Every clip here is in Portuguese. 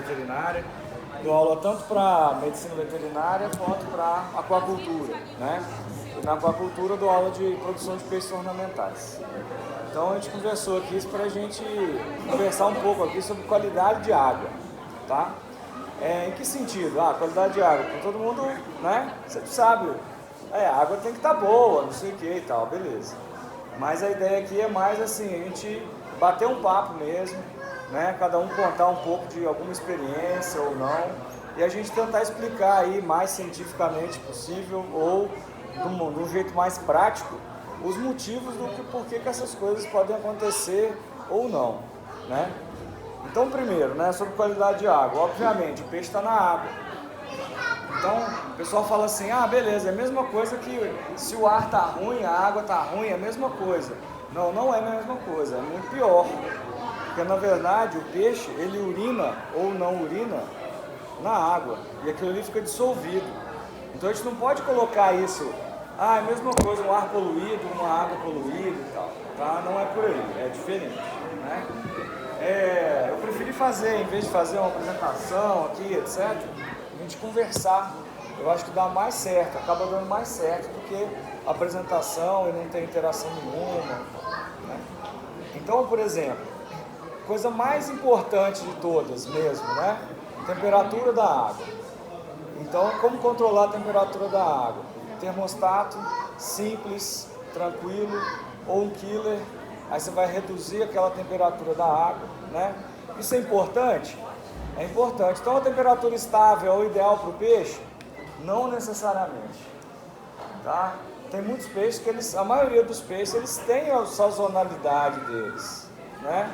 veterinária. Dou aula tanto para medicina veterinária quanto para aquacultura, né? E na aquacultura eu dou aula de produção de peixes ornamentais. Então a gente conversou aqui para a gente conversar um pouco aqui sobre qualidade de água, tá? Em que sentido? Qualidade de água, porque todo mundo, né? Você sabe, a água tem que estar boa, não sei o que e tal, beleza. Mas a ideia aqui é mais assim, a gente bater um papo mesmo, né? Cada um contar um pouco de alguma experiência ou não, e a gente tentar explicar aí mais cientificamente possível ou de um jeito mais prático os motivos do porquê que essas coisas podem acontecer ou não, né? Então, primeiro, né, sobre qualidade de água, obviamente o peixe está na água. Então, o pessoal fala assim, beleza, é a mesma coisa que se o ar está ruim, a água está ruim, é a mesma coisa. Não, não é a mesma coisa, é muito pior. Porque, na verdade, o peixe, ele urina ou não urina na água. E aquilo ali fica dissolvido. Então, a gente não pode colocar isso, é a mesma coisa, um ar poluído, uma água poluída e tal. Tá? Não é por aí, é diferente, né? Eu preferi fazer, em vez de fazer uma apresentação aqui, etc., a gente conversar. Eu acho que dá mais certo, acaba dando mais certo do que a apresentação e não ter interação nenhuma, né? Então, por exemplo, coisa mais importante de todas mesmo, né? Temperatura da água. Então, como controlar a temperatura da água? Termostato simples, tranquilo, ou um killer. Aí você vai reduzir aquela temperatura da água, né? Isso é importante? É importante. Então, a temperatura estável é o ideal para o peixe? Não necessariamente, tá? Tem muitos peixes que a maioria dos peixes, eles têm a sazonalidade deles, né?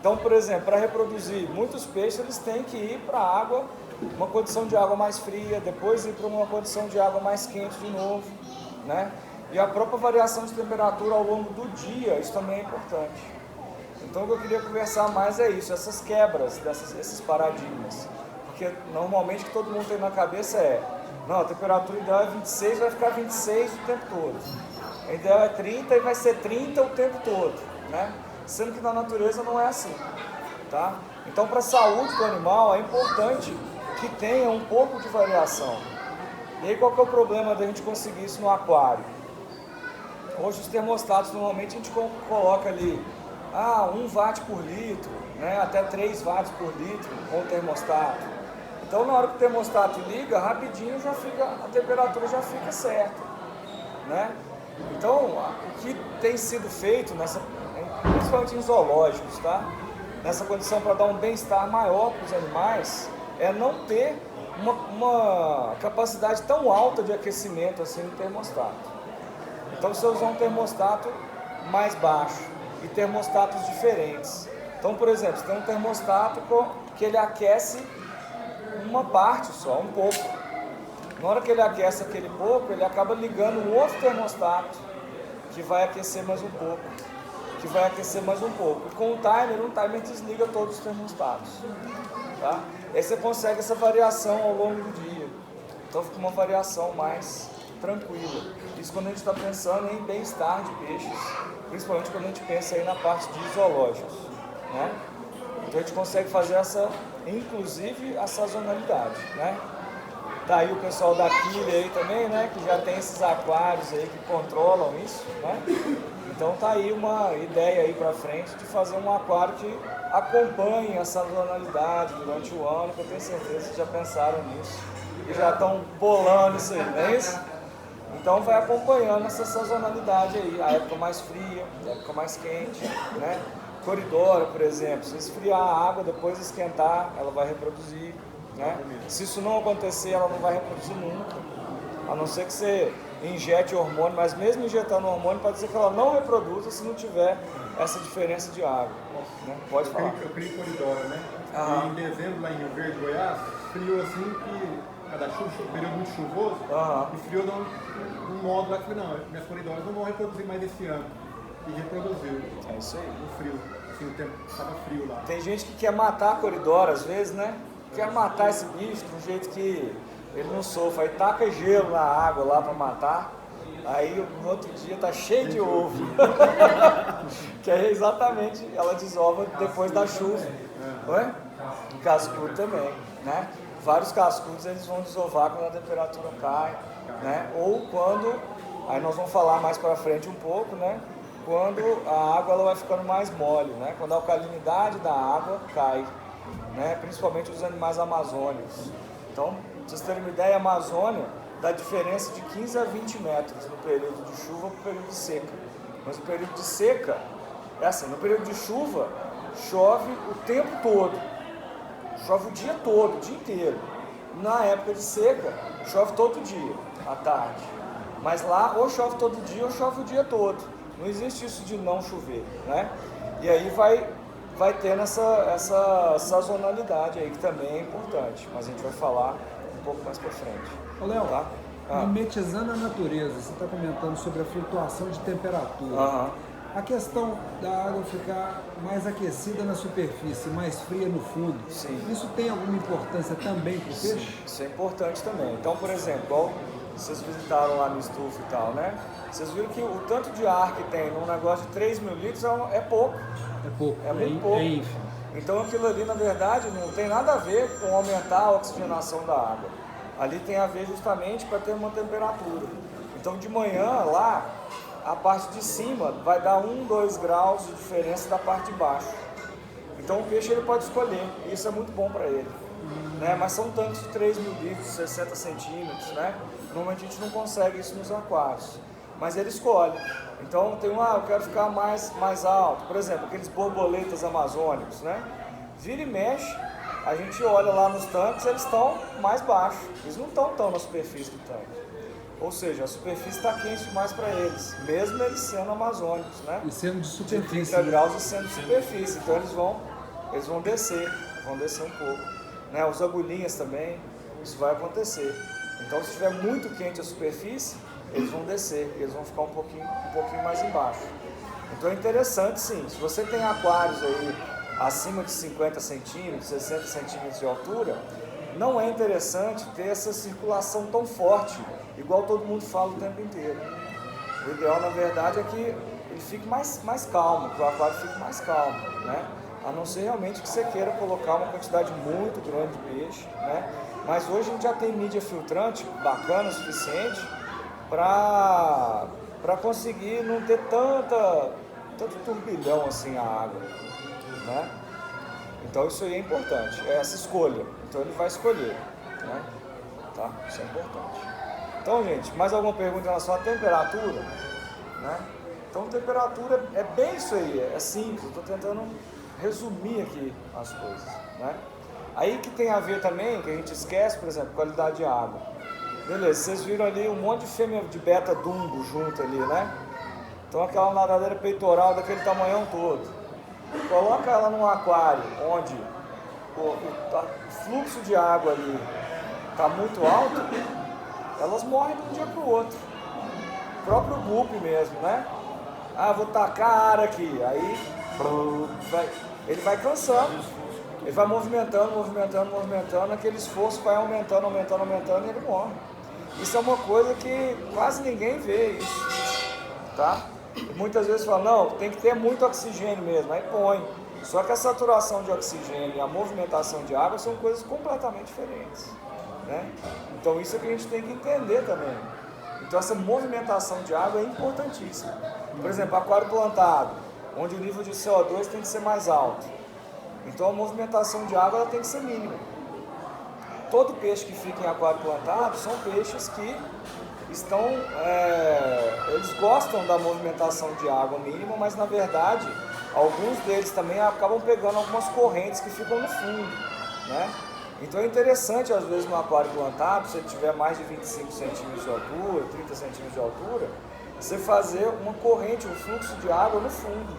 Então, por exemplo, para reproduzir muitos peixes, eles têm que ir para água, uma condição de água mais fria, depois ir para uma condição de água mais quente de novo, né? E a própria variação de temperatura ao longo do dia, isso também é importante. Então, o que eu queria conversar mais é isso, essas quebras, esses paradigmas. Porque normalmente o que todo mundo tem na cabeça não, a temperatura ideal é 26, vai ficar 26 o tempo todo. A ideal é 30 e vai ser 30 o tempo todo, né? Sendo que na natureza não é assim, tá? Então, para a saúde do animal, é importante que tenha um pouco de variação. E aí, qual que é o problema da gente conseguir isso no aquário? Hoje, os termostatos, normalmente, a gente coloca ali 1 watt por litro, né? Até 3 watts por litro com o termostato. Então, na hora que o termostato liga, rapidinho a temperatura já fica certa, né? Então, o que tem sido feito, principalmente em zoológicos, tá? Nessa condição para dar um bem-estar maior para os animais, é não ter uma capacidade tão alta de aquecimento assim no termostato. Então, você usa um termostato mais baixo e termostatos diferentes. Então, por exemplo, você tem um termostato que ele aquece uma parte só, um pouco. Na hora que ele aquece aquele pouco, ele acaba ligando um outro termostato que vai aquecer mais um pouco, que vai aquecer mais um pouco. E com um timer desliga todos os termostatos, tá? E aí você consegue essa variação ao longo do dia. Então fica uma variação mais tranquila. Isso quando a gente está pensando em bem-estar de peixes, principalmente quando a gente pensa aí na parte de zoológicos, né? Então a gente consegue fazer inclusive a sazonalidade, né? Tá aí o pessoal da Killer aí também, né? Que já tem esses aquários aí que controlam isso, né? Então tá aí uma ideia aí pra frente de fazer um aquário que acompanhe a sazonalidade durante o ano, que eu tenho certeza que já pensaram nisso e já estão bolando isso aí, não é isso? Então vai acompanhando essa sazonalidade aí, a época mais fria, a época mais quente, né? Coridora, por exemplo, se esfriar a água, depois esquentar, ela vai reproduzir, né? Se isso não acontecer, ela não vai reproduzir nunca, a não ser que você injete hormônio, mas mesmo injetando hormônio, pode ser que ela não reproduza se não tiver essa diferença de água, né? Pode falar. Eu criei coridora, né? E em dezembro, lá em Rio Verde, Goiás, friou assim que cada período muito chuvoso, e friou de um modo lá que não, minhas coridoras não vão reproduzir mais esse ano. E reproduziu. É isso aí. No frio. Assim, o tempo estava frio lá. Tem gente que quer matar a coridora às vezes, né? Quer matar esse bicho de um jeito que ele não sofra. Aí taca gelo na água lá para matar. Aí no outro dia tá cheio de ovo. Que é exatamente, ela desova depois da chuva. Oi? Cascudo também, né? Vários cascudos eles vão desovar quando a temperatura cai, né? Ou quando, aí nós vamos falar mais para frente um pouco, né? Quando a água ela vai ficando mais mole, né? Quando a alcalinidade da água cai, né? Principalmente os animais amazônicos. Então, pra vocês terem uma ideia, a Amazônia dá diferença de 15 a 20 metros no período de chuva para o período de seca. Mas no período de seca, é assim, no período de chuva, chove o tempo todo. Chove o dia todo, o dia inteiro. Na época de seca, chove todo dia, à tarde. Mas lá, ou chove todo dia, ou chove o dia todo. Não existe isso de não chover, né? E aí vai tendo essa sazonalidade aí, que também é importante. Mas a gente vai falar um pouco mais pra frente. Ô, Léo, tá? mimetizando a natureza, você está comentando sobre a flutuação de temperatura. A questão da água ficar mais aquecida na superfície, mais fria no fundo, sim. Isso tem alguma importância também para o peixe? Sim, isso é importante também. Então, por exemplo, igual vocês visitaram lá no estufa e tal, né? Vocês viram que o tanto de ar que tem num negócio de 3 mil litros é pouco. É pouco, é muito pouco. É ínfimo. Então aquilo ali, na verdade, não tem nada a ver com aumentar a oxigenação da água. Ali tem a ver justamente para ter uma temperatura. Então de manhã lá, a parte de cima vai dar 1, 2 graus de diferença da parte de baixo. Então o peixe ele pode escolher, e isso é muito bom para ele. Né? Mas são tanques de 3 mil litros, 60 centímetros, né? Normalmente a gente não consegue isso nos aquários. Mas ele escolhe. Então tem eu quero ficar mais alto. Por exemplo, aqueles borboletas amazônicos, né? Vira e mexe, a gente olha lá nos tanques, eles estão mais baixos. Eles não estão tão na superfície do tanque. Ou seja, a superfície está quente demais para eles, mesmo eles sendo amazônicos, né? E sendo de superfície. De 30 graus e sendo de superfície. Então eles vão descer um pouco. Né? Os agulhinhas também, isso vai acontecer. Então se estiver muito quente a superfície, eles vão descer, eles vão ficar um pouquinho mais embaixo. Então é interessante sim, se você tem aquários aí acima de 50 centímetros, 60 centímetros de altura, não é interessante ter essa circulação tão forte, igual todo mundo fala o tempo inteiro. O ideal, na verdade, é que ele fique mais calmo, que o aquário fique mais calmo, né? A não ser realmente que você queira colocar uma quantidade muito grande de peixe, né? Mas hoje a gente já tem mídia filtrante bacana o suficiente para conseguir não ter tanto turbilhão assim a água, né? Então isso aí é importante, é essa escolha. Então ele vai escolher, né? Tá? Isso é importante. Então, gente, mais alguma pergunta em relação à temperatura? Né? Então, temperatura é bem isso aí, é simples. Estou tentando resumir aqui as coisas, né? Aí que tem a ver também, que a gente esquece, por exemplo, qualidade de água. Beleza, vocês viram ali um monte de fêmea de beta dumbo junto ali, né? Então aquela nadadeira peitoral daquele tamanhão todo. Coloca ela num aquário onde o fluxo de água ali está muito alto, elas morrem de um dia para o outro. O próprio guppy mesmo, né? Vou tacar a ar aqui, aí ele vai cansando, ele vai movimentando, aquele esforço vai aumentando e ele morre. Isso é uma coisa que quase ninguém vê isso, tá? E muitas vezes fala, não, tem que ter muito oxigênio mesmo, aí põe. Só que a saturação de oxigênio e a movimentação de água são coisas completamente diferentes, né? Então isso é que a gente tem que entender também. Então essa movimentação de água é importantíssima. Por exemplo, aquário plantado, onde o nível de CO2 tem que ser mais alto. Então a movimentação de água ela tem que ser mínima. Todo peixe que fica em aquário plantado são peixes que estão, eles gostam da movimentação de água mínima, mas na verdade alguns deles também acabam pegando algumas correntes que ficam no fundo, né? Então é interessante às vezes no aquário plantado, se ele tiver mais de 25 centímetros de altura, 30 centímetros de altura, você fazer uma corrente, um fluxo de água no fundo,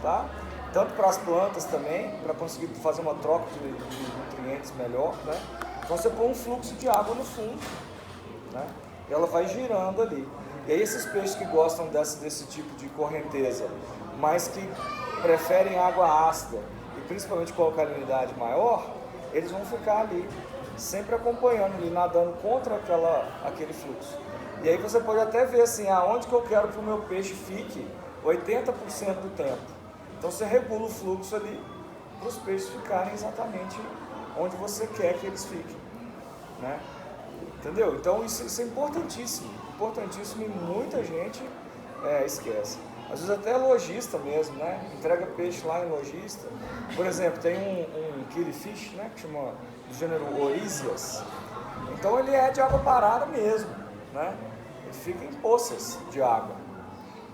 tá? Tanto para as plantas também, para conseguir fazer uma troca de nutrientes melhor, né? Então você põe um fluxo de água no fundo, né? E ela vai girando ali. E aí esses peixes que gostam desse tipo de correnteza, mas que preferem água ácida, e principalmente com alcalinidade maior, eles vão ficar ali, sempre acompanhando ali, nadando contra aquele fluxo. E aí você pode até ver assim, aonde que eu quero que o meu peixe fique 80% do tempo. Então você regula o fluxo ali, para os peixes ficarem exatamente onde você quer que eles fiquem, né? Entendeu? Então isso é importantíssimo e muita gente esquece. Às vezes até lojista mesmo, né? Entrega peixe lá em lojista. Por exemplo, tem um killifish, né? Que chama do gênero Orysias. Então ele é de água parada mesmo, né? Ele fica em poças de água.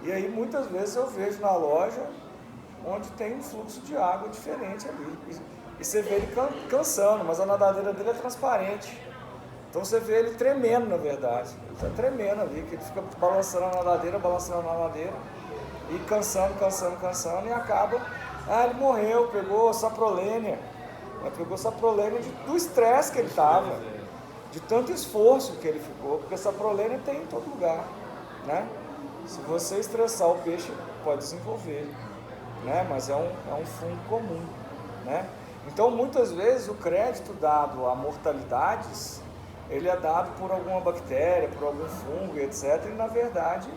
E aí muitas vezes eu vejo na loja onde tem um fluxo de água diferente ali. E você vê ele cansando, mas a nadadeira dele é transparente. Então você vê ele tremendo, na verdade. Ele está tremendo ali, que ele fica balançando a nadadeira, e cansando, e acaba. Ele morreu, pegou saprolênia. Mas pegou saprolênia do estresse que ele estava, de tanto esforço que ele ficou, porque saprolênia tem em todo lugar, né? Se você estressar o peixe, pode desenvolver, né? Mas é um fungo comum, né? Então, muitas vezes, o crédito dado a mortalidades, ele é dado por alguma bactéria, por algum fungo, etc. E, na verdade,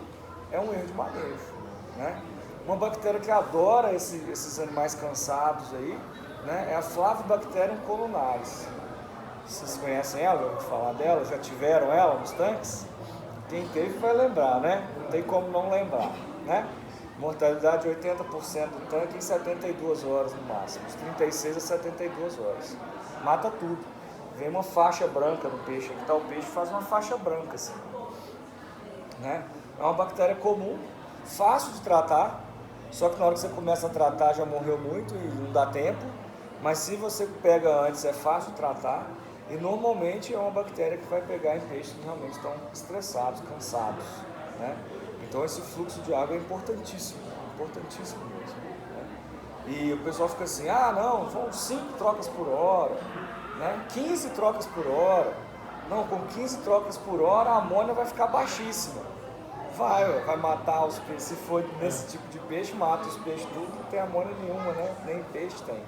é um erro de manejo, né? Uma bactéria que adora esses animais cansados aí, né, é a Flavibacterium colunaris. Vocês conhecem ela? Já ouviram falar dela? Já tiveram ela nos tanques? Quem teve vai lembrar, né? Não tem como não lembrar, né? Mortalidade de 80% do tanque em 72 horas no máximo, de 36 a 72 horas. Mata tudo. Vem uma faixa branca no peixe, aqui está o peixe, faz uma faixa branca assim, né? É uma bactéria comum, fácil de tratar, só que na hora que você começa a tratar já morreu muito e não dá tempo, mas se você pega antes é fácil de tratar e normalmente é uma bactéria que vai pegar em peixes que realmente estão estressados, cansados, né? Então esse fluxo de água é importantíssimo mesmo, né? E o pessoal fica assim, não, vão 5 trocas por hora, né? 15 trocas por hora. Não, com 15 trocas por hora a amônia vai ficar baixíssima. Vai matar os peixes. Se for nesse tipo de peixe, mata os peixes tudo, não tem amônia nenhuma, né? Nem peixe tem,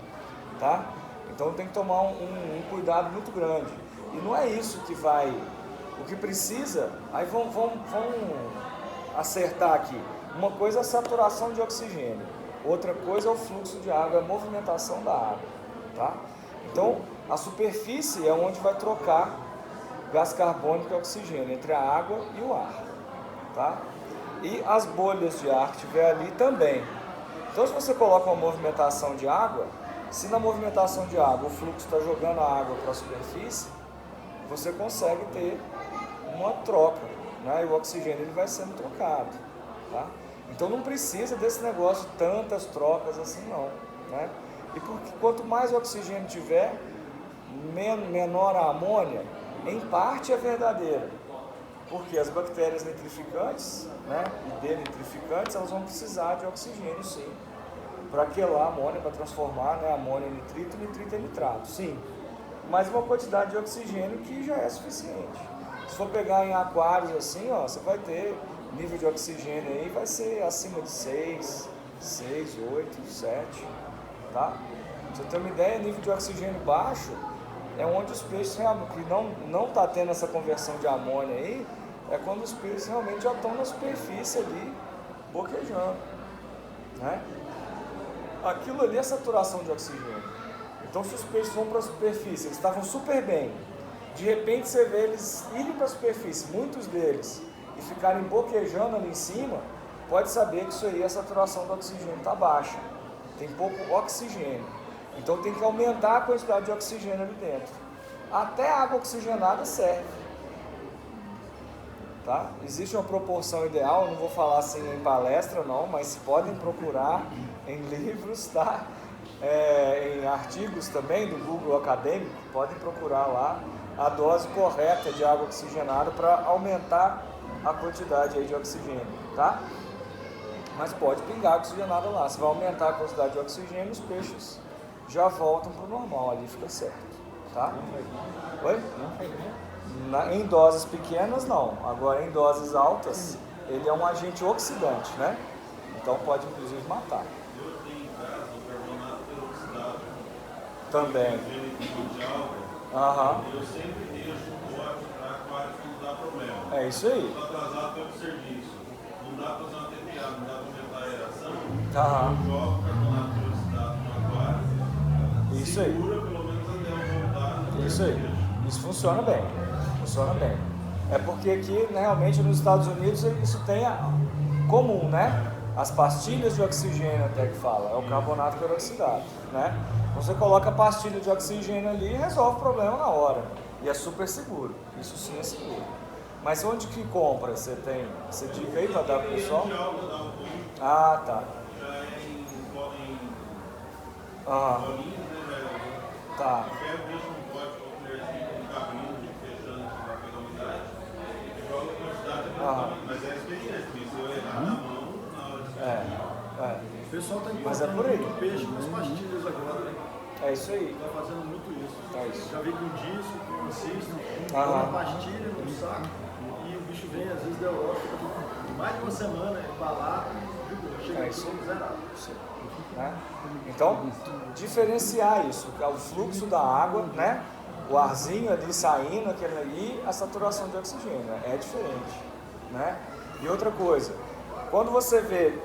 tá? Então tem que tomar um cuidado muito grande. E não é isso que vai... O que precisa... Aí vamos acertar aqui. Uma coisa é a saturação de oxigênio. Outra coisa é o fluxo de água, a movimentação da água, tá? Então, a superfície é onde vai trocar gás carbônico e oxigênio, entre a água e o ar, tá? E as bolhas de ar que tiver ali também. Então, se você coloca uma movimentação de água, se na movimentação de água o fluxo está jogando a água para a superfície, você consegue ter uma troca, né? E o oxigênio ele vai sendo trocado, tá? Então não precisa desse negócio de tantas trocas assim não, né? E porque quanto mais oxigênio tiver, menor a amônia, em parte é verdadeira, porque as bactérias nitrificantes, né, e denitrificantes, elas vão precisar de oxigênio sim, para quelar a amônia, para transformar, né, amônia em nitrito e nitrito em nitrato, sim, mas uma quantidade de oxigênio que já é suficiente. Se for pegar em aquários assim, ó, você vai ter nível de oxigênio aí, vai ser acima de 6, 8, 7, tá? Pra você ter uma ideia, nível de oxigênio baixo é onde os peixes realmente, que não tá tendo essa conversão de amônia aí, é quando os peixes realmente já estão na superfície ali, boquejando, né? Aquilo ali é saturação de oxigênio. Então se os peixes vão para a superfície, eles estavam super bem, de repente você vê eles irem para a superfície, muitos deles, e ficarem boquejando ali em cima, pode saber que isso aí, a saturação do oxigênio está baixa, tem pouco oxigênio, então tem que aumentar a quantidade de oxigênio ali dentro. Até a água oxigenada serve, tá? Existe uma proporção ideal, não vou falar assim em palestra não, mas podem procurar em livros, tá? Em artigos também do Google acadêmico, podem procurar lá a dose correta de água oxigenada para aumentar a quantidade aí de oxigênio, tá? Mas pode pingar oxigenada lá, se vai aumentar a quantidade de oxigênio, os peixes já voltam para o normal, ali fica certo, tá? Oi? Em doses pequenas não, agora em doses altas, ele é um agente oxidante, né? Então pode inclusive matar. Eu tenho em casa o carbonato peroxidado. Também. Eu sempre deixo o bote para aquário que não dá problema. É isso aí. Estou atrasado pelo serviço. Não dá para fazer uma TPA, não dá para aumentar a aeração. Aham. Eu jogo carbonato peroxidado no aquário Isso aí. Segura pelo menos até eu voltar. Isso aí. Isso funciona bem. Funciona bem. É porque aqui, né, realmente, nos Estados Unidos, isso tem comum, né? As pastilhas de oxigênio até que fala, é o carbonato peroxidado, né? Você coloca a pastilha de oxigênio ali e resolve o problema na hora. E é super seguro. Isso sim é seguro. Mas onde que compra? Você tem dica aí para dar pro pessoal? Ah, tá. Já é em Ah, bolinhas, né? tá. Pega, deixa um pote ou colherzinho abrindo, fechando assim para pegar umidade. E joga a quantidade também. Mas é experiência, porque se eu errar na mão, na hora de O pessoal está Mas é por aí. muito peixe com as pastilhas agora, né? É isso aí. Está fazendo muito isso. É isso. Já vi com disco, com cisto, com Aham. uma pastilha no saco. E o bicho vem, às vezes, da Europa, fica com mais de uma semana embalado, chega É aqui isso. zerado. Né? Então, diferenciar isso, que é o fluxo da água, né? O arzinho ali saindo, aquele ali, a saturação de oxigênio, é diferente, né? E outra coisa, quando você vê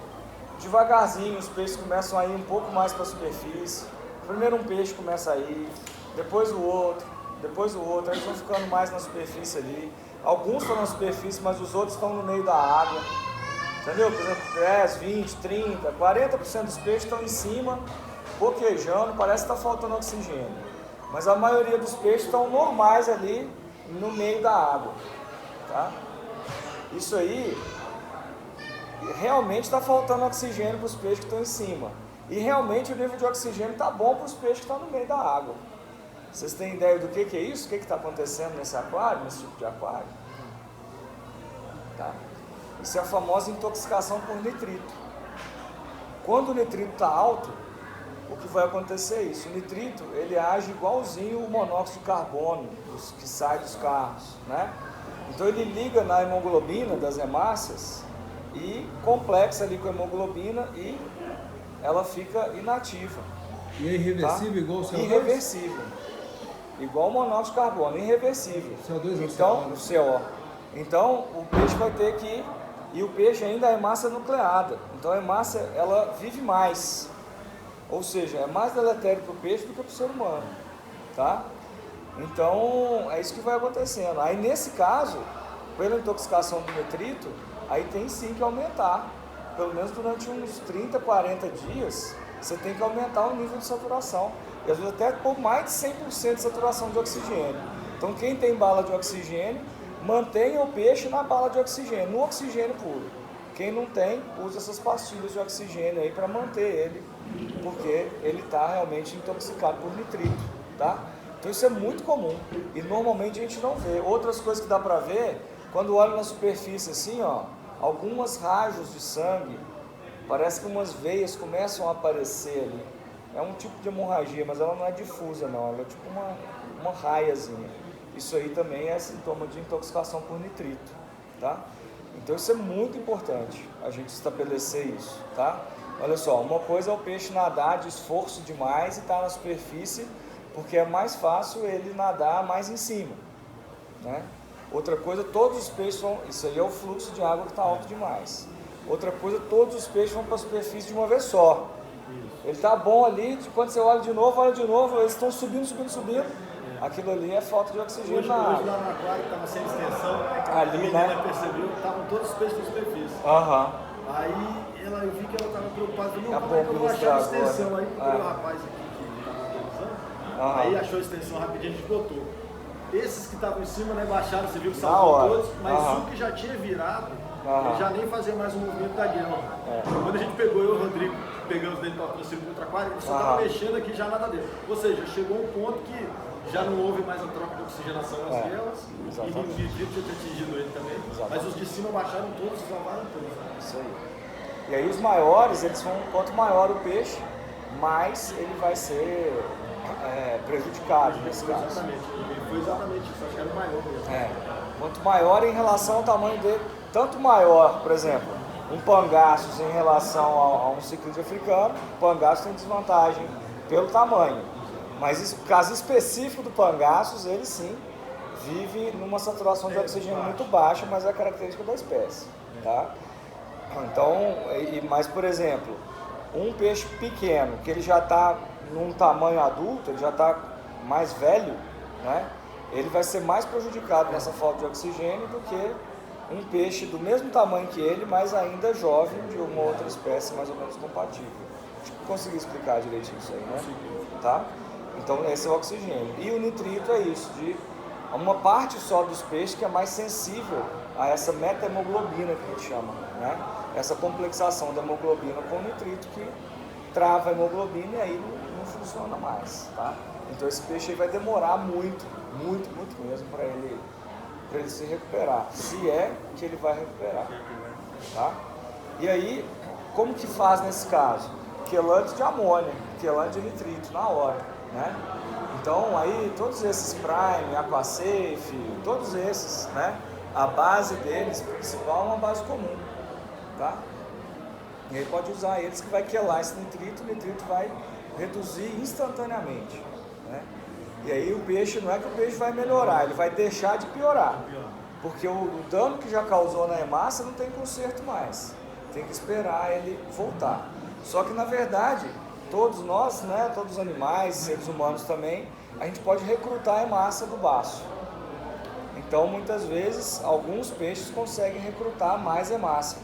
devagarzinho os peixes começam a ir um pouco mais para a superfície, primeiro um peixe começa a ir, depois o outro, aí eles vão ficando mais na superfície ali, alguns estão na superfície, mas os outros estão no meio da água. Entendeu? Por exemplo, 10, 20, 30, 40% dos peixes estão em cima, boquejando, parece que está faltando oxigênio. Mas a maioria dos peixes estão normais ali, no meio da água. Tá? Isso aí, realmente está faltando oxigênio para os peixes que estão em cima. E realmente o nível de oxigênio está bom para os peixes que estão no meio da água. Vocês têm ideia do que é isso? O que está acontecendo nesse aquário, nesse tipo de aquário? Tá? Isso é a famosa intoxicação por nitrito. Quando o nitrito está alto, o que vai acontecer é isso. O nitrito, ele age igualzinho o monóxido de carbono que sai dos carros, né? Então ele liga na hemoglobina das hemácias e complexa ali com a hemoglobina e ela fica inativa. E é irreversível, tá? igual o CO2? Irreversível. Igual o monóxido de carbono, irreversível. CO2 é então, o o CO. Então, o peixe vai ter que... E o peixe ainda é hemácia nucleada. Então, a hemácia, ela vive mais. Ou seja, é mais deletério para o peixe do que para o ser humano. Tá? Então, é isso que vai acontecendo. Aí, nesse caso, pela intoxicação do nitrito, aí tem sim que aumentar. Pelo menos durante uns 30, 40 dias, você tem que aumentar o nível de saturação. E às vezes até por mais de 100% de saturação de oxigênio. Então quem tem bala de oxigênio, mantenha o peixe na bala de oxigênio, no oxigênio puro. Quem não tem, usa essas pastilhas de oxigênio aí para manter ele, porque ele está realmente intoxicado por nitrito, tá? Então isso é muito comum e normalmente a gente não vê. Outras coisas que dá para ver, quando olha na superfície assim, ó, algumas rajos de sangue, parece que umas veias começam a aparecer ali. É um tipo de hemorragia, mas ela não é difusa não, ela é tipo uma raiazinha. Isso aí também é sintoma de intoxicação por nitrito, tá? Então isso é muito importante, a gente estabelecer isso, tá? Olha só, uma coisa é o peixe nadar de esforço demais e estar na superfície, porque é mais fácil ele nadar mais em cima, né? Outra coisa, todos os peixes vão... Isso aí é o fluxo de água que está alto demais. Outra coisa, todos os peixes vão para a superfície de uma vez só. Ele está bom ali, quando você olha de novo, eles estão subindo. Aquilo ali é falta de oxigênio Hoje na lá água. no aquário estava sem extensão, Ali, a menina né? percebeu que estavam todos os peixes na superfície. Aham. Aí eu vi que ela estava preocupada, falei, não, É como é que eu bom vou achar a ilustrar extensão? agora. Aí procurou o rapaz aqui que estava organizando, Aham. aí achou a extensão rapidinho, a gente botou. Esses que estavam em cima, né, baixaram, você viu que Na salvou hora. todos, mas Aham. um que já tinha virado, Aham. ele já nem fazia mais o movimento da guerra. Quando a gente pegou, eu e o Rodrigo, pegamos dele para trouxer para outro aquário, ele só estava mexendo aqui já nada dele. Ou seja, chegou um ponto que já não houve mais a troca de oxigenação nas guerras, e o nitrito tinha atingido ele também, mas os de cima baixaram todos e salvaram todos. Isso aí. E aí os maiores, eles vão, quanto maior o peixe, mais ele vai ser prejudicado nesse caso. Exatamente, foi exatamente isso, acho que era o maior mesmo. Quanto maior em relação ao tamanho dele, tanto maior, por exemplo, um pangaços em relação a um ciclide africano, o pangaços tem desvantagem pelo tamanho. Mas o caso específico do pangaços, ele sim vive numa saturação de oxigênio muito baixa, mas é característica da espécie, tá? Então, mas por exemplo, um peixe pequeno, que ele já está num tamanho adulto, ele já está mais velho, né? Ele vai ser mais prejudicado nessa falta de oxigênio do que um peixe do mesmo tamanho que ele, mas ainda jovem, de uma outra espécie mais ou menos compatível. Acho que consegui explicar direitinho isso aí, né? Tá? Então esse é o oxigênio. E o nitrito é isso, de uma parte só dos peixes que é mais sensível a essa metahemoglobina que a gente chama, né? Essa complexação da hemoglobina com o nitrito que trava a hemoglobina e aí não funciona mais, tá? Então esse peixe aí vai demorar muito mesmo para ele se recuperar, se é que ele vai recuperar, tá? E aí, como que faz nesse caso? Quelante de amônia, quelante de nitrito na hora, né? Então aí todos esses Prime, Aquasafe, todos esses, né? A base deles, principal, é uma base comum, tá? E aí pode usar eles que vai quelar esse nitrito, o nitrito vai reduzir instantaneamente, né? E aí o peixe, não é que o peixe vai melhorar, ele vai deixar de piorar, porque o dano que já causou na hemácia não tem conserto mais, tem que esperar ele voltar. Só que na verdade, todos nós, né, todos os animais, seres humanos também, a gente pode recrutar a hemácia do baço. Então muitas vezes alguns peixes conseguem recrutar mais hemácia,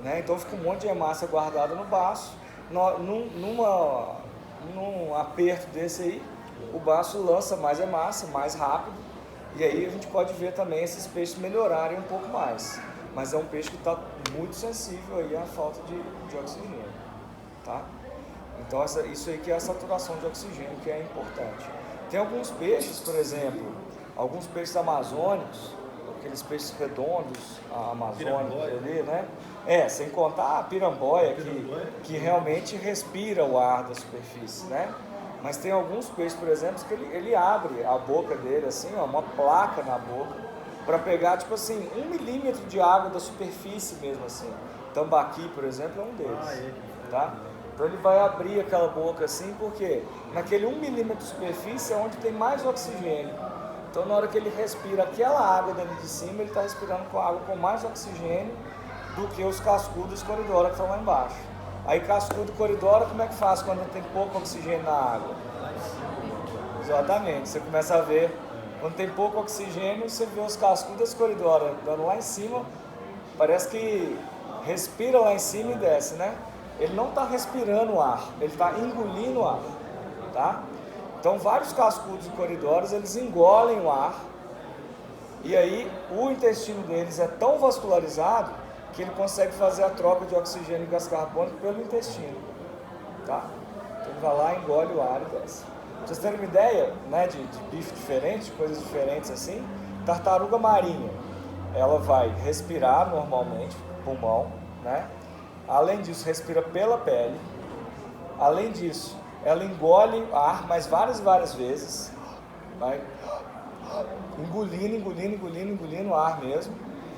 né? Então fica um monte de hemácia guardada no baço, num aperto desse aí, o baço lança mais hemácia, mais rápido, e aí a gente pode ver também esses peixes melhorarem um pouco mais. Mas é um peixe que está muito sensível aí à falta de oxigênio, tá? Então isso aí que é a saturação de oxigênio, que é importante. Tem alguns peixes, por exemplo, alguns peixes amazônicos, aqueles peixes redondos, amazônicos ali, né? Sem contar a piramboia, que realmente respira o ar da superfície, né? Mas tem alguns peixes, por exemplo, que ele abre a boca dele, assim, ó, uma placa na boca, para pegar, tipo assim, 1 milímetro de água da superfície mesmo, assim. Tambaqui, por exemplo, é um deles, tá? Então ele vai abrir aquela boca assim, porque naquele 1 milímetro de superfície é onde tem mais oxigênio. Então na hora que ele respira aquela água dali de cima, ele está respirando com água com mais oxigênio do que os cascudos e coridora que estão lá embaixo. Aí cascudo e coridora, como é que faz quando tem pouco oxigênio na água? Exatamente, você começa a ver, quando tem pouco oxigênio, você vê os cascudos e coridora dando lá em cima, parece que respira lá em cima e desce, né? Ele não está respirando o ar, ele está engolindo o ar, tá? Então vários cascudos e coridoras, eles engolem o ar, e aí o intestino deles é tão vascularizado que ele consegue fazer a troca de oxigênio e gás carbônico pelo intestino, tá? Então ele vai lá, engole o ar e desce. Pra vocês terem uma ideia, né, de bicho diferente, de coisas diferentes assim, tartaruga marinha, ela vai respirar normalmente, pulmão, né? Além disso, respira pela pele. Além disso, ela engole ar mais várias vezes, vai engolindo o ar mesmo.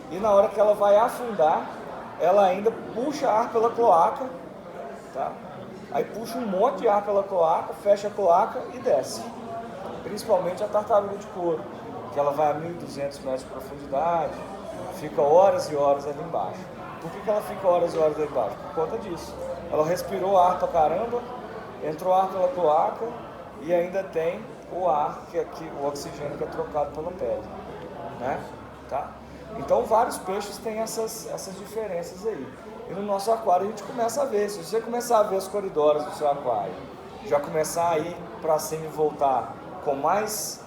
E na hora que ela vai afundar, ela ainda puxa ar pela cloaca, tá? Aí puxa um monte de ar pela cloaca, fecha a cloaca e desce. Principalmente a tartaruga de couro, que ela vai a 1.200 metros de profundidade, fica horas e horas ali embaixo. Por que ela fica horas e horas ali embaixo? Por conta disso. Ela respirou ar pra caramba, entrou ar pela cloaca e ainda tem o ar, o oxigênio que é trocado pela pele, né? Tá? Então vários peixes têm essas diferenças aí. E no nosso aquário a gente começa a ver. Se você começar a ver as coridoras do seu aquário, já começar a ir para cima e voltar com mais...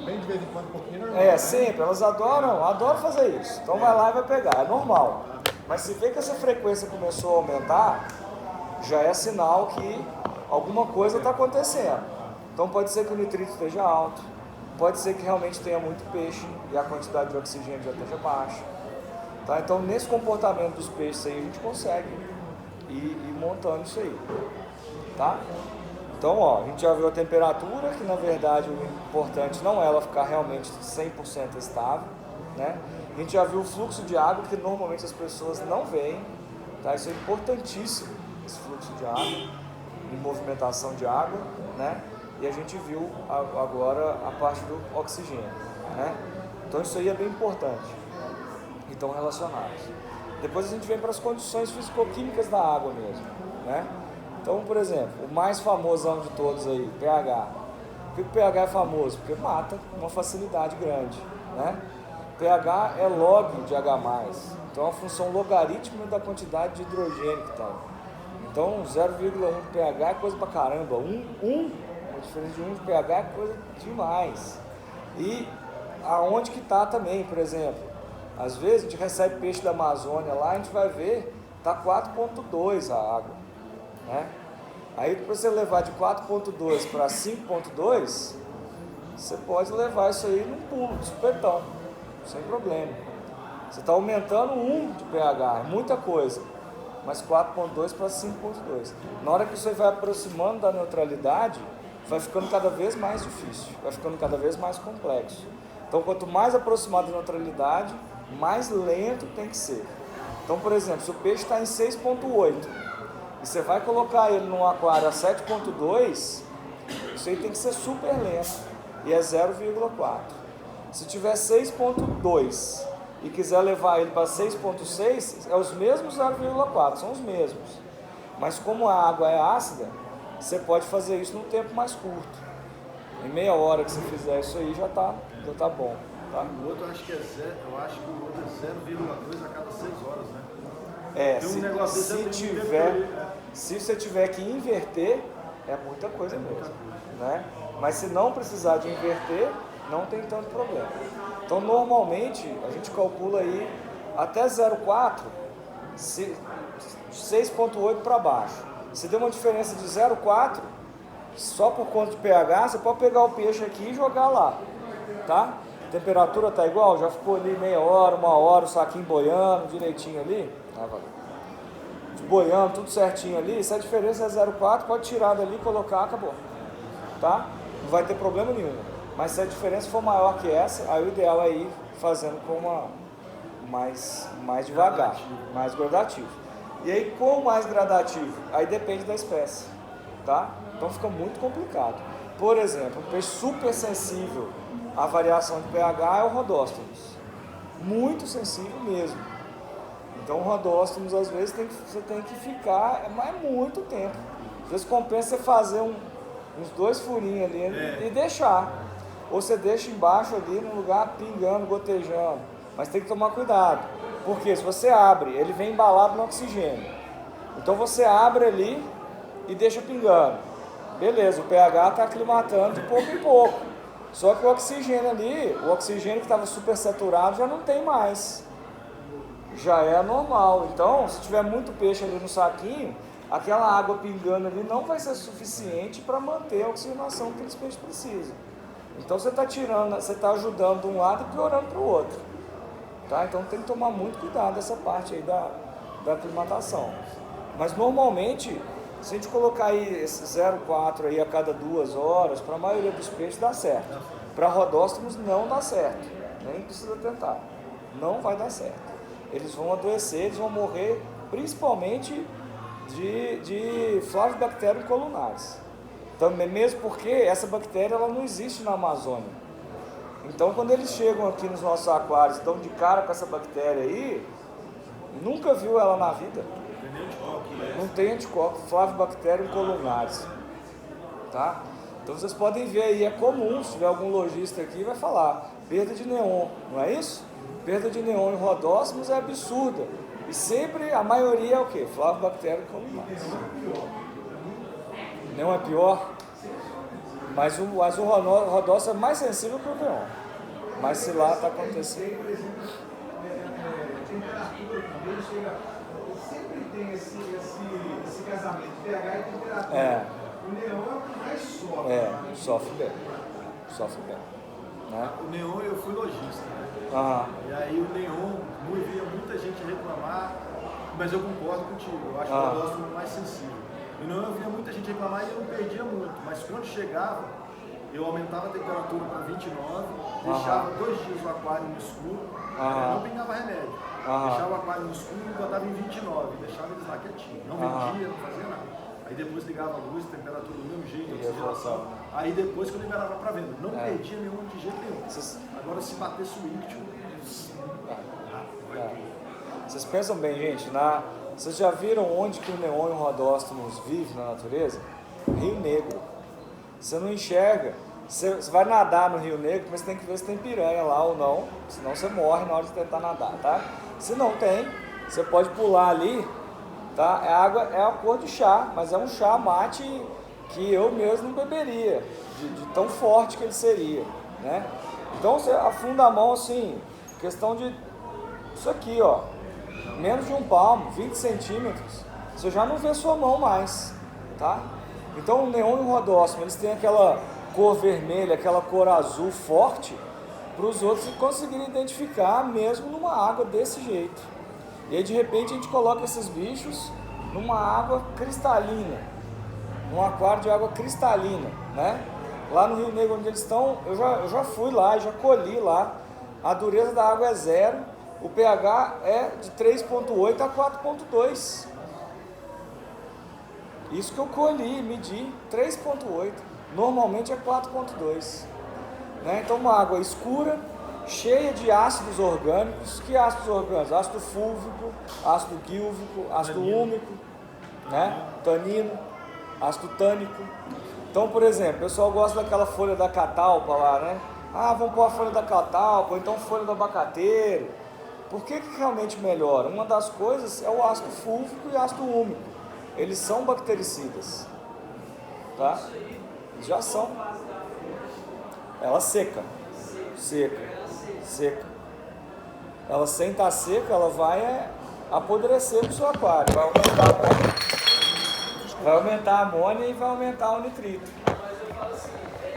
bem de vez em quando, um pouquinho normal. Né? Sempre. Elas adoram fazer isso. Então vai lá e vai pegar, é normal. Mas se vê que essa frequência começou a aumentar, já é sinal que alguma coisa está acontecendo. Então pode ser que o nitrito esteja alto, pode ser que realmente tenha muito peixe e a quantidade de oxigênio já esteja baixa. Tá? Então nesse comportamento dos peixes aí a gente consegue ir montando isso aí. Tá? Então ó, a gente já viu a temperatura, que na verdade o importante não é ela ficar realmente 100% estável, né? A gente já viu o fluxo de água, que normalmente as pessoas não veem, tá? Isso é importantíssimo, esse fluxo de água, de movimentação de água, né? E a gente viu agora a parte do oxigênio, né? Então isso aí é bem importante, e estão relacionados. Depois a gente vem para as condições fisicoquímicas da água mesmo, né? Então, por exemplo, o mais famosão de todos aí, pH. Por que o pH é famoso? Porque mata com uma facilidade grande, né? pH é log de H+, então é uma função logarítmica da quantidade de hidrogênio que tem. Então 0,1 de pH é coisa pra caramba, a diferença de 1 de pH é coisa demais. E aonde que tá também, por exemplo, às vezes a gente recebe peixe da Amazônia lá, a gente vai ver, tá 4,2 a água, né? Aí para você levar de 4,2 para 5,2, você pode levar isso aí num pulo, de supetão, sem problema. Você está aumentando 1 de pH, é muita coisa, mas 4,2 para 5,2. Na hora que você vai aproximando da neutralidade, vai ficando cada vez mais difícil, vai ficando cada vez mais complexo. Então, quanto mais aproximado da neutralidade, mais lento tem que ser. Então, por exemplo, se o peixe está em 6,8 e você vai colocar ele num aquário a 7,2, isso aí tem que ser super lento e é 0,4. Se tiver 6,2 e quiser levar ele para 6,6, é os mesmos 0,4, são os mesmos. Mas como a água é ácida, você pode fazer isso num tempo mais curto. Em meia hora que você fizer isso aí já tá bom. Tá? O outro acho que é zero, eu acho que o outro é 0,2 a cada 6 horas, né? É, Tem um negócio se você tiver que inverter, é muita coisa mesmo, né? Mas se não precisar de inverter, não tem tanto problema. Então, normalmente, a gente calcula aí até 0,4, 6,8 para baixo. Se der uma diferença de 0,4, só por conta de pH, você pode pegar o peixe aqui e jogar lá, tá? A temperatura tá igual, já ficou ali meia hora, uma hora, o saquinho boiando direitinho ali. Boiando, tudo certinho ali. Se a diferença é 0,4, pode tirar dali, colocar, acabou. Tá? Não vai ter problema nenhum. Mas se a diferença for maior que essa, aí o ideal é ir fazendo com uma mais devagar, mais gradativo. E aí, com o mais gradativo, aí depende da espécie. Tá? Então fica muito complicado. Por exemplo, um peixe super sensível à variação de pH é o Rhodostomos. Muito sensível mesmo. Então o Rhodostomos, às vezes, você tem que ficar muito tempo. Às vezes compensa você fazer uns 2 furinhos ali e deixar. Ou você deixa embaixo ali num lugar pingando, gotejando. Mas tem que tomar cuidado. Porque se você abre, ele vem embalado no oxigênio. Então você abre ali e deixa pingando. Beleza, o pH está aclimatando de pouco em pouco. Só que o oxigênio ali, o oxigênio que estava super saturado já não tem mais. Já é normal. Então, se tiver muito peixe ali no saquinho, aquela água pingando ali não vai ser suficiente para manter a oxigenação que aqueles peixes precisam. Então você está tirando, você está ajudando de um lado e piorando para o outro. Tá? Então tem que tomar muito cuidado dessa parte aí da aclimatação. Mas normalmente, se a gente colocar aí esse 0,4 aí a cada 2 horas, para a maioria dos peixes dá certo. Para Rhodostomos não dá certo. Nem precisa tentar. Não vai dar certo. Eles vão adoecer, eles vão morrer principalmente de Flavibacterium colunares. Também, mesmo porque essa bactéria ela não existe na Amazônia. Então quando eles chegam aqui nos nossos aquários e dão de cara com essa bactéria aí, nunca viu ela na vida. Não tem anticorpo, Flavibacterium colunares. Tá? Então vocês podem ver aí, é comum, se tiver algum lojista aqui, vai falar, perda de neon, não é isso? Perda de neon em Rhodostomos é absurda. E sempre, a maioria é o quê? Flavibacterium colunares. Neon é pior, mas o Rhodostomos é mais sensível que o neon. Mas se lá está acontecendo... Sempre tem esse casamento, pH e temperatura. O neon é o que mais sofre. Sofre bem. Sofre bem. Né? O neon eu fui lojista, né? E aí o neon, eu via muita gente reclamar, mas eu concordo contigo, eu acho que o Rhodostomos mais sensível. O neon eu via muita gente reclamar e eu perdia muito, mas quando chegava, eu aumentava a temperatura para 29, deixava 2 dias o aquário no escuro, não pingava remédio. Deixava o aquário no escuro e botava em 29, deixava eles lá quietinhos, não vendia, não fazia nada. Aí depois ligava a luz, temperatura do mesmo jeito, oxigenação. Aí depois que eu liberava para venda, não perdia nenhum de jeito nenhum. Agora se batesse o íctio, Vocês pensam bem, gente, Vocês já viram onde que o neon e o rodóstomos vivem na natureza? Rio Negro. Você não enxerga. Você vai nadar no Rio Negro, mas você tem que ver se tem piranha lá ou não, senão você morre na hora de tentar nadar, tá? Se não tem, você pode pular ali, tá? A água é a cor de chá, mas é um chá mate que eu mesmo não beberia, de tão forte que ele seria, né? Então você afunda a mão assim, questão de isso aqui, ó, menos de um palmo, 20 centímetros, você já não vê sua mão mais, tá? Então o neon e o rodóstomo, eles têm aquela cor vermelha, aquela cor azul forte, para os outros conseguirem identificar mesmo numa água desse jeito. E aí de repente a gente coloca esses bichos numa água cristalina, num aquário de água cristalina, né? Lá no Rio Negro onde eles estão, eu já fui lá, já colhi lá, a dureza da água é 0, o pH é de 3,8 a 4,2. Isso que eu colhi, medi, 3,8. Normalmente é 4,2. Né? Então uma água escura, cheia de ácidos orgânicos. Que ácidos orgânicos? Ácido fúlvico, ácido gílvico, ácido úmico, né? Tanino, ácido tânico. Então, por exemplo, o pessoal gosta daquela folha da catalpa lá, né? Ah, vamos pôr a folha da catalpa, ou então folha do abacateiro. Por que realmente melhora? Uma das coisas é o ácido fúlvico e ácido úmico. Eles são bactericidas, tá? Já são. Ela seca. Ela sem estar seca, ela vai apodrecer no seu aquário. Vai aumentar a amônia e vai aumentar o nitrito. Mas eu falo assim,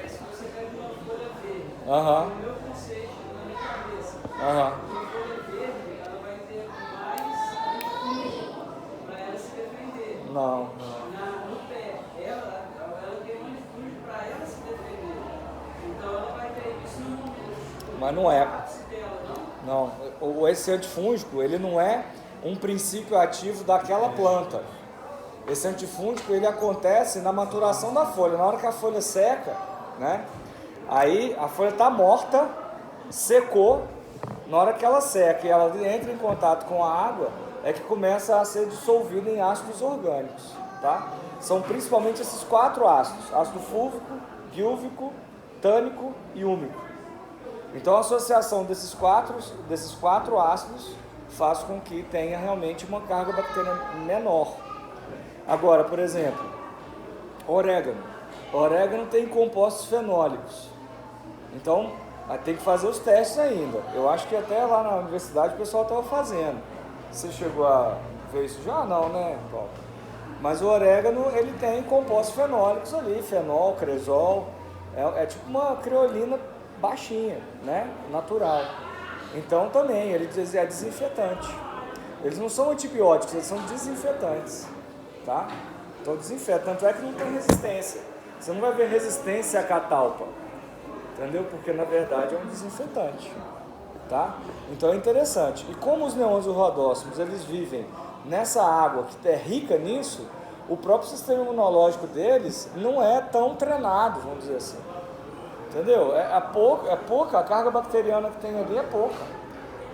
se você pega uma folha verde, o meu conceito na minha cabeça, uma folha verde, ela vai ter mais refúgio para ela se defender. Não. No pé, ela tem um refúgio para ela se defender. Então ela vai ter isso no momento. Mas não é. Dela, não? Esse antifúngico, ele não é um princípio ativo daquela planta. Esse antifúngico, ele acontece na maturação da folha. Na hora que a folha seca, né? Aí a folha está morta, secou. Na hora que ela seca e ela entra em contato com a água, é que começa a ser dissolvida em ácidos orgânicos, tá? São principalmente esses 4 ácidos: ácido fúlvico, gílvico, tânico e úmico. Então a associação desses quatro ácidos faz com que tenha realmente uma carga bacteriana menor. Agora, por exemplo, orégano. Orégano tem compostos fenólicos. Então, tem que fazer os testes ainda. Eu acho que até lá na universidade o pessoal estava fazendo. Você chegou a ver isso já? Não, né, Paulo? Mas o orégano, ele tem compostos fenólicos ali, fenol, cresol. É tipo uma creolina baixinha, né? Natural. Então, também, ele é desinfetante. Eles não são antibióticos, eles são desinfetantes. Tá? Então desinfeta, tanto é que não tem resistência. Você não vai ver resistência à catalpa, entendeu? Porque na verdade é um desinfetante, tá? Então é interessante. E como os neons e os rodóstomos, eles vivem nessa água que é rica nisso, o próprio sistema imunológico deles não é tão treinado, vamos dizer assim, entendeu? É pouca, a carga bacteriana que tem ali é pouca.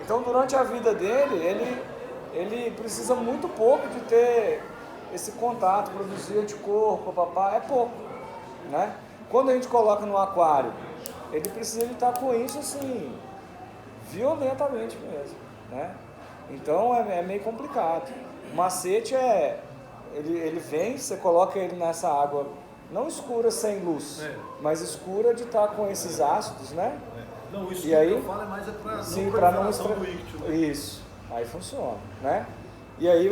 Então durante a vida dele, ele precisa muito pouco de ter esse contato, produzir anticorpo, papá, é pouco, né? Quando a gente coloca no aquário, ele precisa de estar com isso assim, violentamente mesmo, né? Então é meio complicado. O macete ele vem, você coloca ele nessa água, não escura sem luz, mas escura de estar com esses ácidos, né? Não, isso e que aí, eu falo é mais para não proliferação do íctio, né? Isso, aí funciona, né? E aí,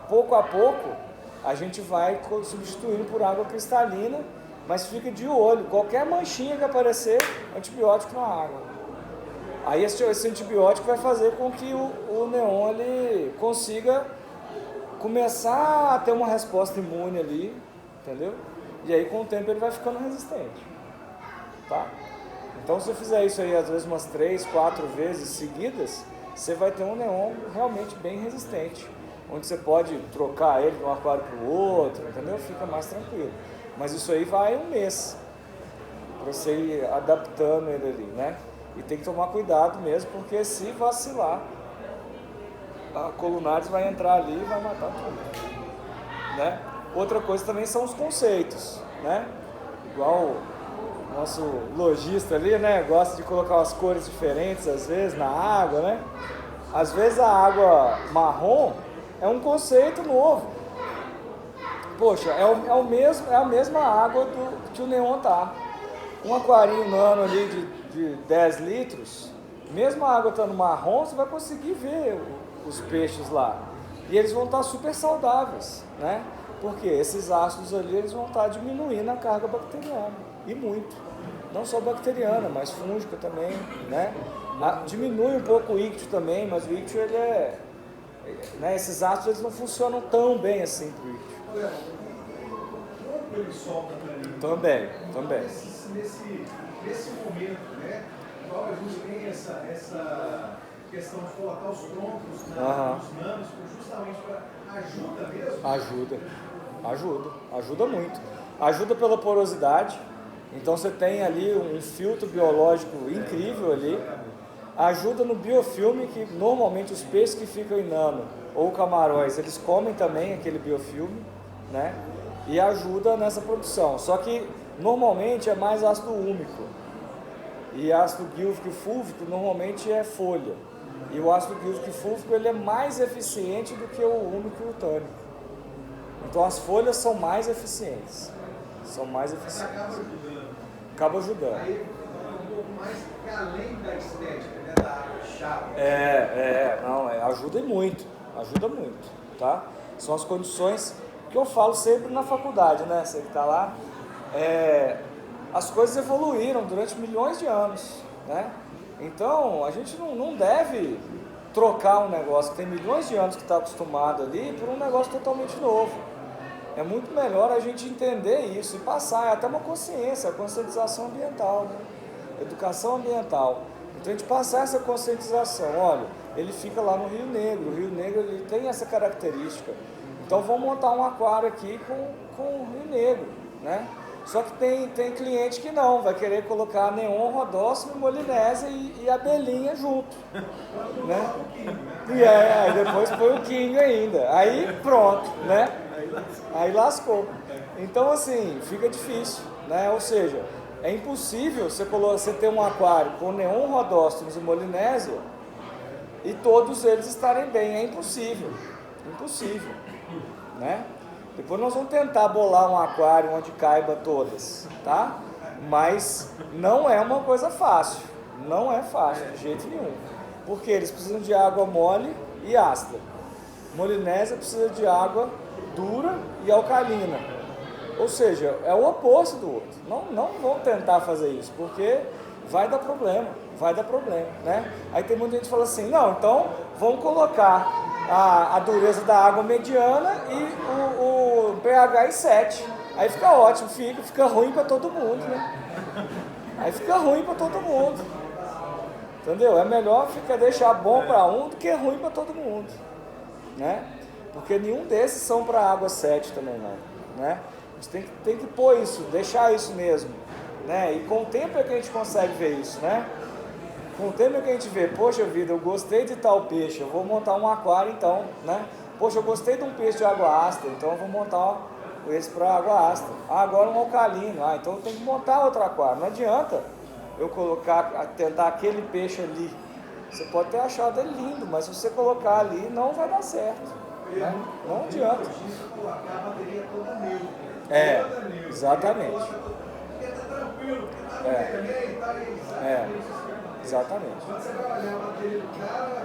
pouco a pouco, a gente vai substituindo por água cristalina, mas fica de olho. Qualquer manchinha que aparecer, antibiótico na água. Aí esse antibiótico vai fazer com que o neon ele consiga começar a ter uma resposta imune ali, entendeu? E aí com o tempo ele vai ficando resistente, tá? Então se você fizer isso aí às vezes umas 3, 4 vezes seguidas, você vai ter um neon realmente bem resistente, onde você pode trocar ele de um aquário para o outro, entendeu? Fica mais tranquilo. Mas isso aí vai um mês, para você ir adaptando ele ali, né? E tem que tomar cuidado mesmo, porque se vacilar, a colunares vai entrar ali e vai matar tudo, né? Outra coisa também são os conceitos, né? Igual o nosso lojista ali, né? Gosta de colocar umas cores diferentes às vezes na água, né? Às vezes a água marrom é um conceito novo. Poxa, é a mesma água que o neon tá. Um aquarinho nano ali de 10 litros, mesmo a água estando marrom, você vai conseguir ver os peixes lá. E eles vão estar super saudáveis, né? Porque esses ácidos ali, eles vão estar diminuindo a carga bacteriana. E muito. Não só bacteriana, mas fúngica também, né? Diminui um pouco o íctio também, mas o íctio, ele né, esses ácidos, eles não funcionam tão bem assim pro íctio. Quando ele solta também. Também. Nesse momento, né? Igual a gente tem essa questão de colocar os troncos nos nanos, justamente para ajuda mesmo? Ajuda muito. Ajuda pela porosidade, então você tem ali um filtro biológico incrível ali. Ajuda no biofilme, que normalmente os peixes que ficam em nano ou camarões, eles comem também aquele biofilme, né? E ajuda nessa produção. Só que normalmente é mais ácido úmico. E ácido gílfico e fúlvico normalmente é folha. E o ácido gílfico e fúlvico, ele é mais eficiente do que o úmico e o tânico. Então as folhas são mais eficientes. Acaba ajudando. Aí um pouco mais que além da estética, né? Da água chata. Ajuda muito, tá? São as condições que eu falo sempre na faculdade, né? Você que está lá. As coisas evoluíram durante milhões de anos, né? Então, a gente não deve trocar um negócio que tem milhões de anos que está acostumado ali por um negócio totalmente novo. É muito melhor a gente entender isso e passar, até uma consciência, a conscientização ambiental, né? Educação ambiental. Então, a gente passar essa conscientização. Olha, ele fica lá no Rio Negro. O Rio Negro, ele tem essa característica. Então, vamos montar um aquário aqui com o Rio Negro, né? Só que tem cliente que não, vai querer colocar neon, rodócimo, molinésia e abelhinha junto, né? E aí depois põe o quinho ainda. Aí pronto, né? Aí lascou. Então assim, fica difícil, né? Ou seja, é impossível você ter um aquário com neon, rodóstimos e molinésia e todos eles estarem bem. É impossível, né? Depois nós vamos tentar bolar um aquário onde caiba todas, tá? Mas não é uma coisa fácil, não é fácil de jeito nenhum. Porque eles precisam de água mole e ácida. Molinésia precisa de água dura e alcalina. Ou seja, é o oposto do outro. Não vão tentar fazer isso, porque vai dar problema, né? Aí tem muita gente que fala assim, não, então vamos colocar a dureza da água mediana e o pH em 7. Aí fica ótimo, fica ruim para todo mundo, né? Aí fica ruim para todo mundo. Entendeu? É melhor deixar bom para um do que ruim para todo mundo, né? Porque nenhum desses são para água 7 também não, né? A gente tem que pôr isso, deixar isso mesmo, né? E com o tempo é que a gente consegue ver isso, né? Com o tempo é que a gente vê, poxa vida, eu gostei de tal peixe, eu vou montar um aquário então, né? Poxa, eu gostei de um peixe de água ácida, então eu vou montar esse para água ácida. Agora um alcalino, então eu tenho que montar outro aquário. Não adianta eu tentar aquele peixe ali. Você pode ter achado ele lindo, mas se você colocar ali, não vai dar certo. Né? Não adianta. A bateria toda neutra. Exatamente. Porque tá tranquilo, porque tá vermelho, tá exatamente. Quando você vai olhar a bateria do cara,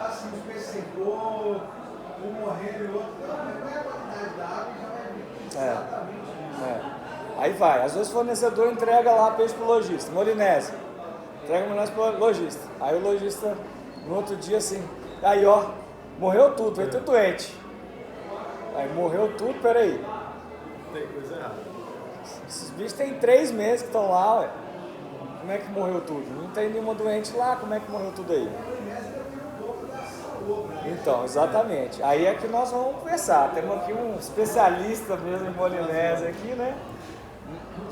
assim, os peixes secou, um morrendo e o outro. Não é a qualidade da água, já vai vir. Exatamente. Aí vai, às vezes o fornecedor entrega lá peixe pro lojista, molinésia. Entrega molinésia pro lojista. Aí o lojista, no outro dia assim, aí ó, morreu tudo, vai ter doente. Aí morreu tudo, peraí. Tem coisa errada. Esses bichos tem 3 meses que estão lá, ué. Como é que morreu tudo? Não tem nenhuma doente lá, como é que morreu tudo aí? Então, exatamente. Aí é que nós vamos conversar. Temos aqui um especialista mesmo em molinésia aqui, né?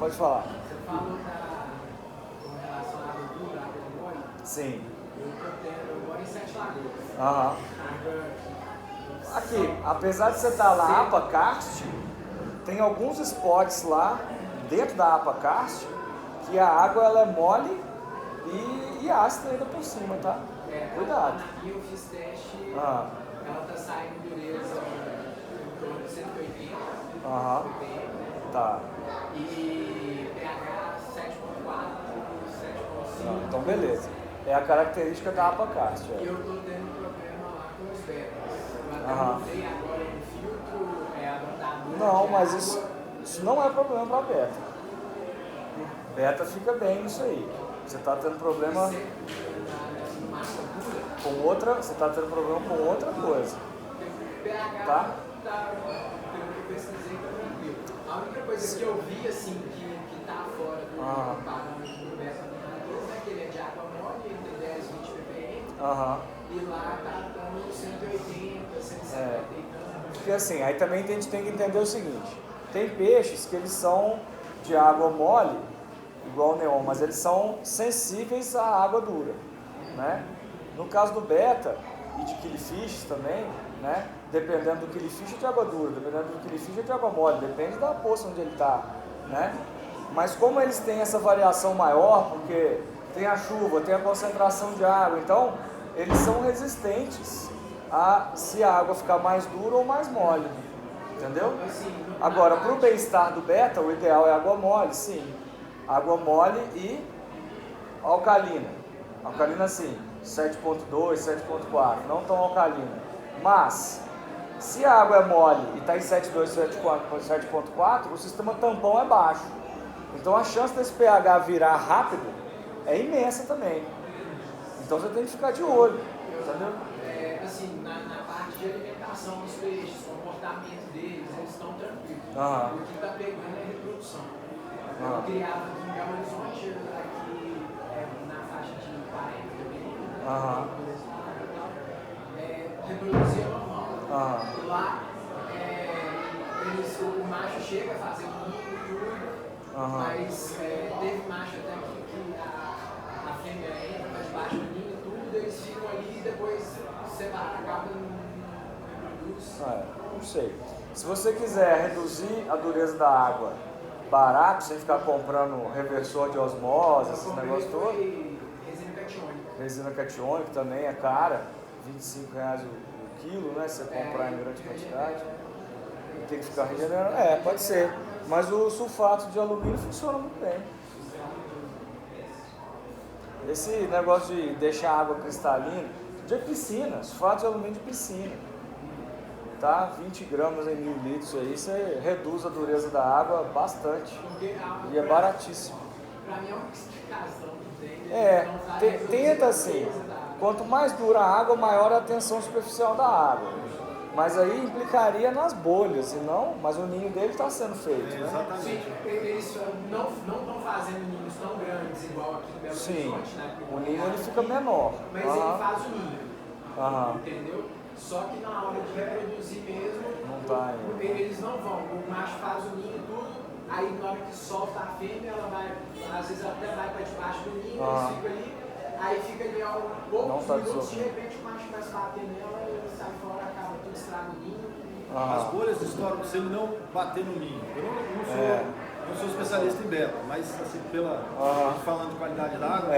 Pode falar. Você falou com relação à gordura, água mole. Sim. Eu moro em Sete Lagoas. Aham. Aqui, apesar de você estar na APA-Karst, tem alguns spots lá, dentro da APA-Karst, que a água ela é mole e ácida ainda por cima, tá? Cuidado. Aqui eu fiz teste, ela tá saindo dureza em torno de 180. Tá. E pH 7.4, 7.5. Então beleza. É a característica da APA-Karst. E eu tô tendo problema lá com os betas. Eu até mudei agora no filtro, adaptador. Não, mas isso não é problema para beta. Beta fica bem nisso aí. Você está tendo problema com outra, você está tendo problema com outra coisa. Tá? Pelo que eu pesquisei, tá tranquilo. A única coisa que eu vi assim que tá fora do parâmetro do beta é que ele é de água mole, entre 10 e 20 ppm. E lá tá dando 180, 170 e tanto. Porque assim, aí também a gente tem que entender o seguinte: tem peixes que eles são de água mole, igual o neon, mas eles são sensíveis à água dura, né? No caso do beta e de killifish também, né? Dependendo do killifish é de água dura, dependendo do killifish é de água mole, depende da poça onde ele está, né? Mas como eles têm essa variação maior, porque tem a chuva, tem a concentração de água, então eles são resistentes a se a água ficar mais dura ou mais mole, entendeu? Agora, para o bem-estar do beta, o ideal é água mole, sim. Água mole e alcalina. Alcalina sim, 7.2, 7.4, não tão alcalina. Mas, se a água é mole e está em 7.2, 7.4, o sistema tampão é baixo. Então a chance desse pH virar rápido é imensa também. Então você tem que ficar de olho, entendeu? Assim, na parte de alimentação dos peixes, comportamento deles, eles estão tranquilos. O que está pegando é a reprodução. Eu criava aqui em Belo Horizonte, aqui na faixa de 40 ppm, reproduzia normal. Lá, o macho chega a fazer um ninho e tudo, mas teve macho até que a fêmea entra mais baixo do ninho e tudo, eles ficam ali e depois separa, acaba no reproduz. Não sei. Se você quiser reduzir a dureza da água barato, sem ficar comprando reversor de osmose, esses negócios todos. Resina catiônica. Resina catiônica também é cara, R$25 o quilo, né? Se você comprar em grande quantidade. Tem que ficar regenerando. Pode ser. Mas o sulfato de alumínio funciona muito bem. Esse negócio de deixar a água cristalina, de piscina, sulfato de alumínio de piscina. Tá? 20 gramas em 1.000 litros aí, você reduz a dureza da água bastante. E é baratíssimo. Pra mim é uma explicação que tem. Tenta assim. Quanto mais dura a água, maior a tensão superficial da água. Mas aí implicaria nas bolhas, e não, mas o ninho dele está sendo feito. Né? Exatamente. Sim, eles não estão fazendo ninhos tão grandes igual aqui no Belo Horizonte, né? O ninho ele fica menor. Mas ele faz o ninho. Entendeu? Só que na hora de reproduzir mesmo, não tá ainda. Eles não vão. O macho faz o ninho e tudo, aí na hora que solta a fêmea, ela vai, às vezes ela até vai para debaixo do ninho, eles ficam ali, aí fica ali poucos minutos, de repente o macho vai bater nela, ele sai fora, acaba tudo, estraga o ninho. As bolhas estouram se ele não bater no ninho. Eu não sou especialista em beta, mas assim, falando de qualidade da água,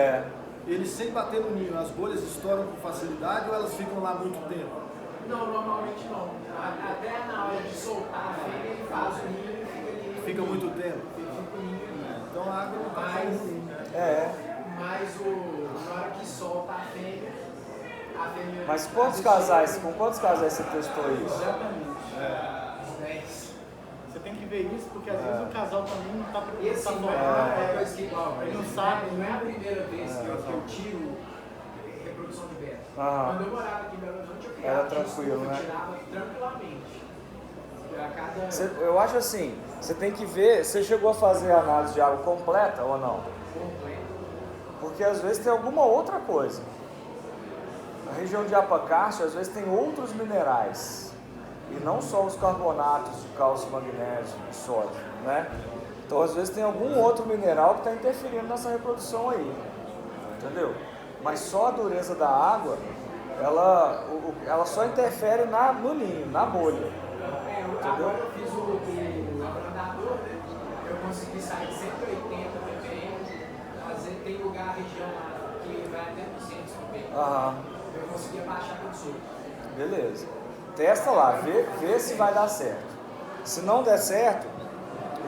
eles sem bater no ninho, as bolhas estouram com facilidade ou elas ficam lá muito tempo? Não, normalmente não. Até na hora de soltar a fêmea, ele faz o ninho e fica ali. Fica muito tempo? Fica o ninho ali. Então a água não está Mas na hora que solta a fêmea. Mas com quantos casais você testou isso? Exatamente. 10. Você tem que ver isso, porque às vezes o casal também não está preocupado. Esse é coisa que ele não sabe. Não é a primeira vez que eu tiro reprodução de beta. Quando eu morava aqui em Belo Horizonte, eu criava. Era tranquilo, né? Tirava tranquilamente. Eu acho assim, você tem que ver, você chegou a fazer a análise de água completa ou não? Completa. Porque às vezes tem alguma outra coisa. A região de APA-Karst, às vezes tem outros minerais. E não só os carbonatos de cálcio, magnésio e sódio, né? Então às vezes tem algum outro mineral que está interferindo nessa reprodução aí. Entendeu? Mas só a dureza da água, ela só interfere no ninho, na bolha. Agora eu fiz o abrandador, né? Eu consegui sair de 180 ppm, tem lugar, região lá, que vai até 200 ppm. Eu consegui abaixar tudo isso. Beleza. Testa lá, vê se vai dar certo. Se não der certo,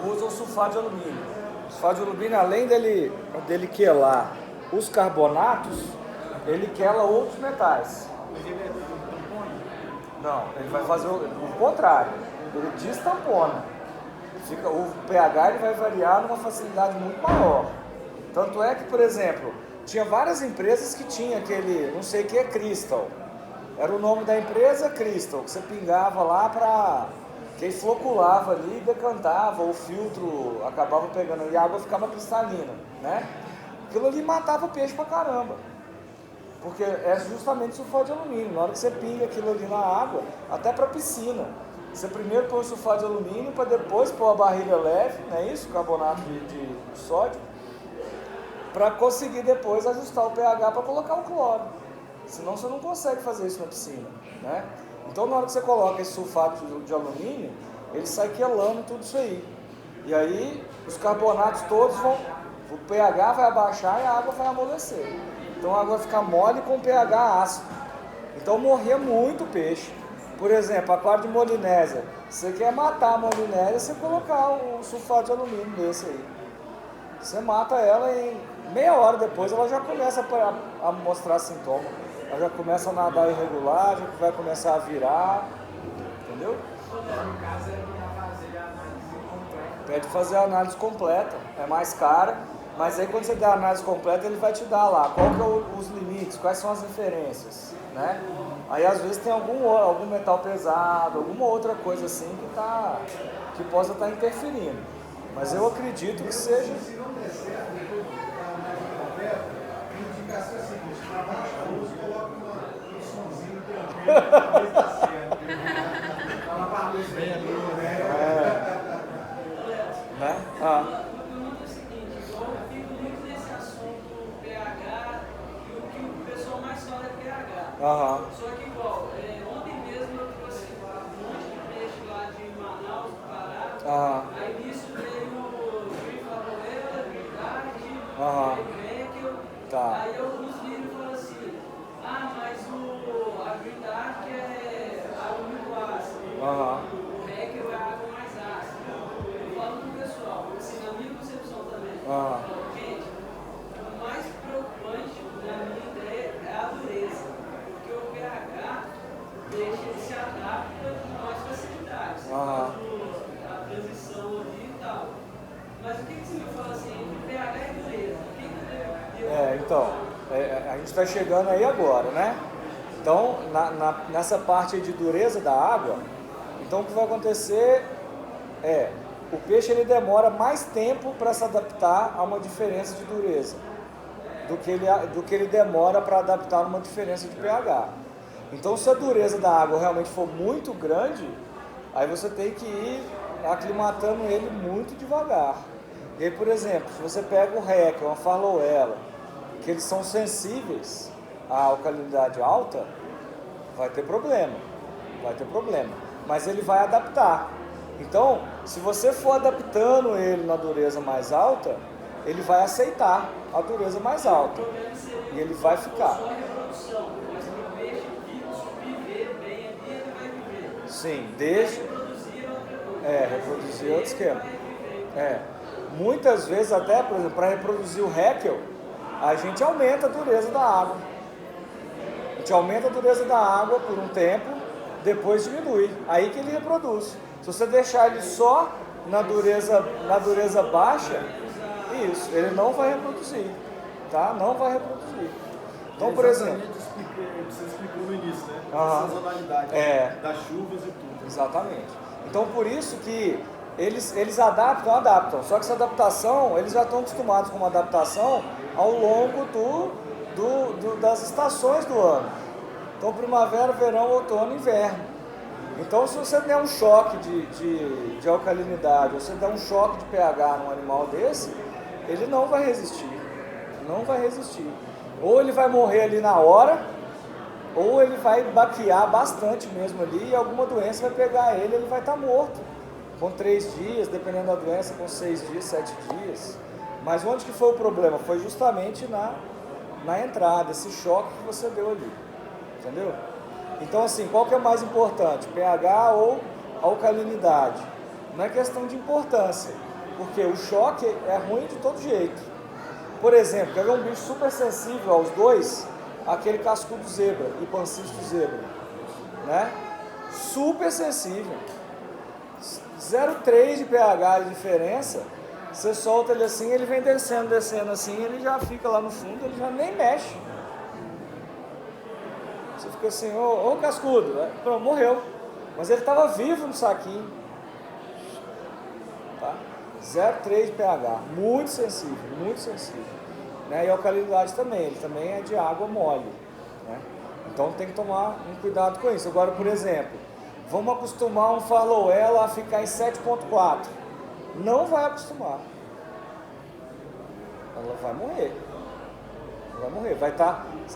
usa o sulfato de alumínio. O sulfato de alumínio, além dele quelar os carbonatos, ele quela outros metais. Mas ele é tampona? Não, ele vai fazer o contrário. Ele destampona. O pH ele vai variar numa facilidade muito maior. Tanto é que, por exemplo, tinha várias empresas que tinha aquele, não sei o que é Crystal. Era o nome da empresa Crystal, que você pingava lá que floculava ali e decantava, o filtro acabava pegando e a água ficava cristalina, né? Aquilo ali matava o peixe pra caramba. Porque é justamente sulfato de alumínio. Na hora que você pinga aquilo ali na água, até para piscina, você primeiro põe o sulfato de alumínio para depois pôr a barrilha leve, não é isso? Carbonato de sódio, para conseguir depois ajustar o pH para colocar o cloro. Senão você não consegue fazer isso na piscina, né? Então na hora que você coloca esse sulfato de alumínio, ele sai quelando tudo isso aí. E aí os carbonatos todos o pH vai abaixar e a água vai amolecer. Então a água vai ficar mole com pH ácido. Então morria muito peixe. Por exemplo, aquário de molinésia. Você quer matar a molinésia, você colocar o sulfato de alumínio desse aí. Você mata ela em meia hora depois, ela já começa a mostrar sintoma. Ela já começa a nadar irregular, já vai começar a virar. Entendeu? No caso, era para fazer a análise completa. Pede fazer a análise completa. É mais cara. Mas aí quando você der a análise completa, ele vai te dar lá qual que é os limites, quais são as referências, né? Aí às vezes tem algum metal pesado, alguma outra coisa assim que possa estar interferindo. Mas eu acredito que seja... Se não der certo, depois da análise completa, a indicação é a seguinte: abaixa a luz, coloca um somzinho tranquilo, talvez dá certo. Fala para a luz bem ali, né? Só que igual, ontem mesmo eu trouxe um monte de peixe lá de Manaus, do Pará. Aí nisso veio o Griflaboeira, Verdade, Vecchio. Aí alguns viram e falaram assim: mas a Verdade é água muito ácida. O Vecchio é água mais ácida. Eu falo pro pessoal, assim, na minha concepção também. Gente, o mais preocupante, na minha ideia, é a dureza. O pH deixa ele se adapta com mais facilidade. A transição ali e tal. Mas o que você me fala assim, entre pH e dureza? O que eu devo... Então, a gente está chegando aí agora, né? Então, nessa parte aí de dureza da água, então o que vai acontecer o peixe ele demora mais tempo para se adaptar a uma diferença de dureza do que ele demora para adaptar uma diferença de pH. Então, se a dureza da água realmente for muito grande, aí você tem que ir aclimatando ele muito devagar. E aí, por exemplo, se você pega o REC, uma farloela, que eles são sensíveis à alcalinidade alta, vai ter problema. Mas ele vai adaptar. Então, se você for adaptando ele na dureza mais alta, ele vai aceitar a dureza mais alta. E ele vai ficar. Sim, desde... reproduzir outro esquema. Muitas vezes até, por exemplo, para reproduzir o Haeckel, a gente aumenta a dureza da água. A gente aumenta a dureza da água por um tempo, depois diminui. Aí que ele reproduz. Se você deixar ele só na dureza baixa, isso, ele não vai reproduzir, tá? Não vai reproduzir. Então, por exemplo... Você explicou no início, né? A sazonalidade das chuvas e tudo. Exatamente. Então, por isso que eles adaptam. Só que essa adaptação, eles já estão acostumados com uma adaptação ao longo das estações do ano. Então, primavera, verão, outono, inverno. Então, se você der um choque de alcalinidade, ou você der um choque de pH num animal desse, ele não vai resistir. Ou ele vai morrer ali na hora, ou ele vai baquear bastante mesmo ali e alguma doença vai pegar ele vai estar morto. Com 3 dias, dependendo da doença, com 6 dias, 7 dias. Mas onde que foi o problema? Foi justamente na entrada, esse choque que você deu ali. Entendeu? Então assim, qual que é mais importante? pH ou alcalinidade? Não é questão de importância, porque o choque é ruim de todo jeito. Por exemplo, quer ver um bicho super sensível aos dois? Aquele cascudo zebra e pancisto zebra, né? Super sensível. 0,3 de pH de diferença, você solta ele assim, ele vem descendo assim, ele já fica lá no fundo, ele já nem mexe. Você fica assim, ô cascudo, né? Pronto, morreu. Mas ele estava vivo no saquinho. Tá? 0,3 de pH, muito sensível, né? E a alcalinidade também, ele também é de água mole, né? Então tem que tomar um cuidado com isso. Agora, por exemplo, vamos acostumar um farloela a ficar em 7,4. Não vai acostumar. Ela vai morrer.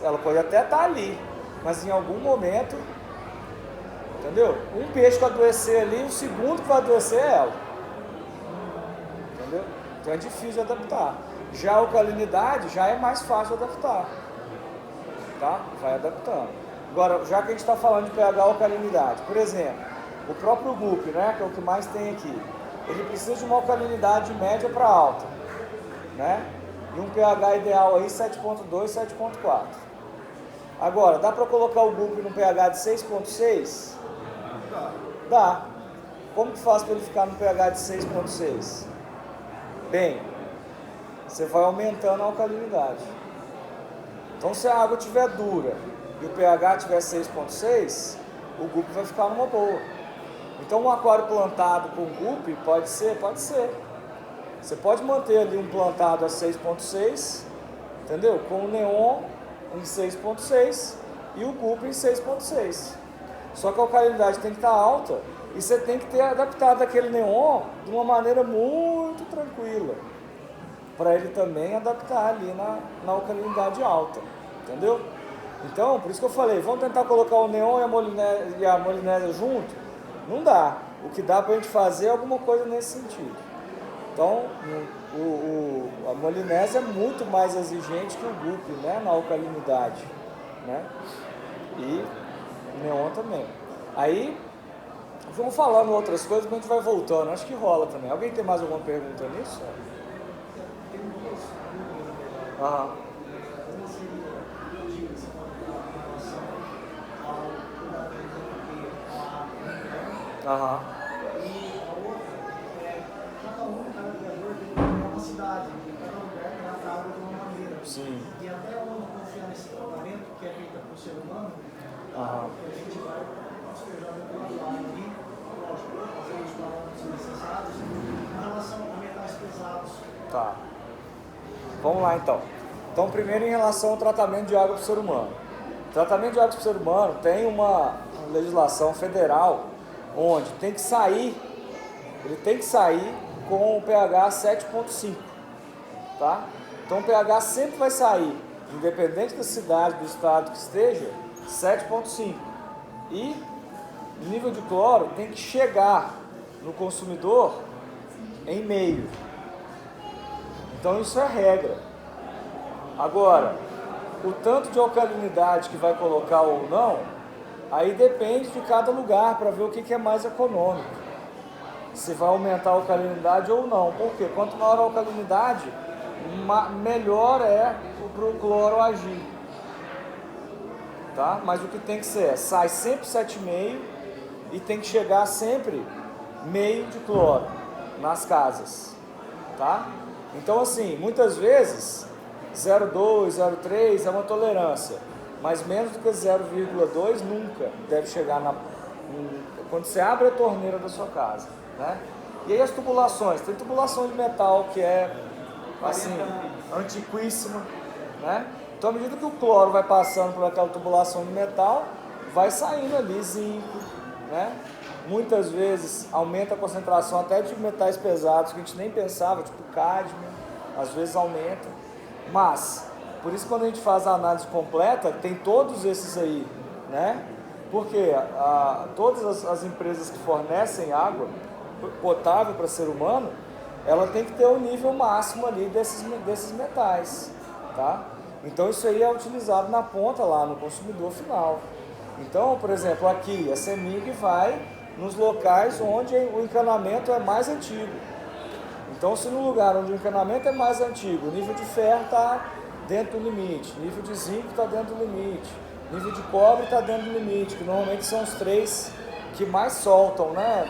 Ela pode até estar ali, mas em algum momento, entendeu? Um peixe que adoecer ali, o segundo que vai adoecer é ela. Entendeu? Então é difícil de adaptar. Já a alcalinidade já é mais fácil de adaptar. Tá? Vai adaptando. Agora, já que a gente está falando de pH alcalinidade, por exemplo, o próprio guppy, né, que é o que mais tem aqui, ele precisa de uma alcalinidade média para alta, né? E um pH ideal aí 7,2, 7,4. Agora, dá para colocar o guppy no pH de 6,6? Dá. Como que faz para ele ficar no pH de 6,6? Bem, você vai aumentando a alcalinidade. Então, se a água estiver dura e o pH estiver 6,6, o guppy vai ficar numa boa. Então, um aquário plantado com guppy pode ser. Você pode manter ali um plantado a 6,6, entendeu? Com o neon em 6,6 e o guppy em 6,6. Só que a alcalinidade tem que estar alta e você tem que ter adaptado aquele neon de uma maneira muito tranquila, para ele também adaptar ali na alcalinidade alta, entendeu? Então, por isso que eu falei, vamos tentar colocar o neon e a molinésia junto? Não dá. O que dá para a gente fazer é alguma coisa nesse sentido. Então, a molinésia é muito mais exigente que o guppy, né, na alcalinidade, né? E o neon também. Aí, vamos falando outras coisas, mas a gente vai voltando. Acho que rola também. Alguém tem mais alguma pergunta nisso? Aham. Aham. E a outra cada criador tem uma cidade, cada lugar trata a água de uma maneira. Sim. E até onde confiar nesse tratamento que é feito para o ser humano, que a gente vai despejar pela água ali, lógico, fazer os parâmetros necessários em relação a metais pesados. Tá. Vamos lá então. Então, primeiro em relação ao tratamento de água para o ser humano. O tratamento de água para o ser humano tem uma legislação federal onde ele tem que sair com o pH 7,5, tá? Então o pH sempre vai sair, independente da cidade, do estado que esteja, 7,5. E o nível de cloro tem que chegar no consumidor em meio. Então isso é regra. Agora, o tanto de alcalinidade que vai colocar ou não, aí depende de cada lugar para ver o que é mais econômico. Se vai aumentar a alcalinidade ou não. Porque quanto maior a alcalinidade, melhor é para o cloro agir. Tá? Mas o que tem que ser? Sai sempre 7,5 e tem que chegar sempre meio de cloro nas casas. Tá? Então assim, muitas vezes 0,2, 0,3 é uma tolerância. Mas menos do que 0,2 nunca deve chegar quando você abre a torneira da sua casa, né? E aí as tubulações, tem tubulação de metal que é assim, antiquíssima, né? Então à medida que o cloro vai passando por aquela tubulação de metal, vai saindo ali zinco, né? Muitas vezes aumenta a concentração até de metais pesados que a gente nem pensava, tipo cádmio, às vezes aumenta, mas Por isso, quando a gente faz a análise completa, tem todos esses aí, né? Porque todas as empresas que fornecem água potável para ser humano, ela tem que ter o nível máximo ali desses metais, tá? Então isso aí é utilizado na ponta lá, no consumidor final. Então, por exemplo, aqui a CEMIG vai nos locais onde o encanamento é mais antigo. Então, se no lugar onde o encanamento é mais antigo, o nível de ferro está dentro do limite, nível de zinco está dentro do limite, nível de cobre está dentro do limite, que normalmente são os 3 que mais soltam, né,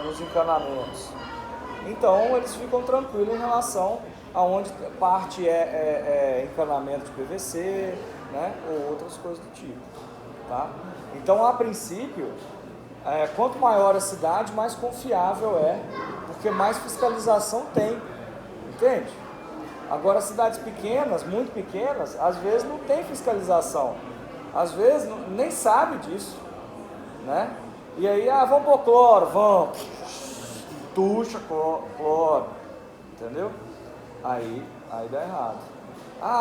nos encanamentos. Então, eles ficam tranquilos em relação a onde parte é encanamento de PVC, né, ou outras coisas do tipo. Tá? Então, a princípio, quanto maior a cidade, mais confiável é, porque mais fiscalização tem, entende? Agora, cidades pequenas, muito pequenas, às vezes não tem fiscalização, às vezes nem sabe disso, né? E aí, vamos pôr cloro, vamos, tuxa cloro, entendeu? Aí dá errado.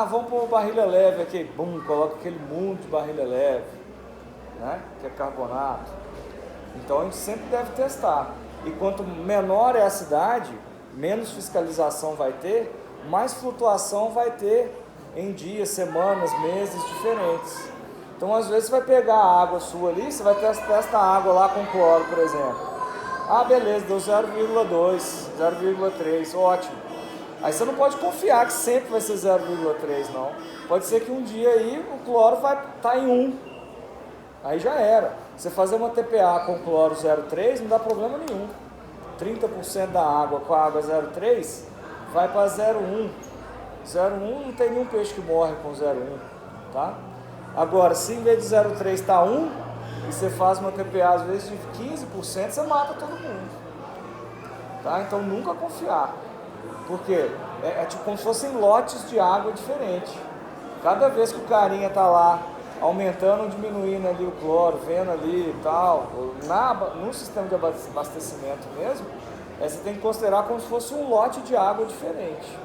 Vamos pôr barrilha leve aqui, coloca aquele mundo de barrilha leve, né? Que é carbonato. Então a gente sempre deve testar. E quanto menor é a cidade, menos fiscalização vai ter, mais flutuação vai ter em dias, semanas, meses diferentes. Então às vezes você vai pegar a água sua ali, você vai testar a água lá com cloro, por exemplo. Beleza, deu 0,2, 0,3, ótimo. Aí você não pode confiar que sempre vai ser 0,3 não. Pode ser que um dia aí o cloro vai estar em 1. Aí já era. Você fazer uma TPA com cloro 0,3 não dá problema nenhum. 30% da água com a água 0,3 vai para 0,1. 0,1 não tem nenhum peixe que morre com 0,1, tá? Agora, se em vez de 0,3 está 1, e você faz uma TPA às vezes de 15%, você mata todo mundo. Tá? Então nunca confiar. Porque é tipo como se fossem lotes de água diferentes. Cada vez que o carinha está lá aumentando ou diminuindo ali o cloro, vendo ali e tal, no sistema de abastecimento mesmo, você tem que considerar como se fosse um lote de água diferente.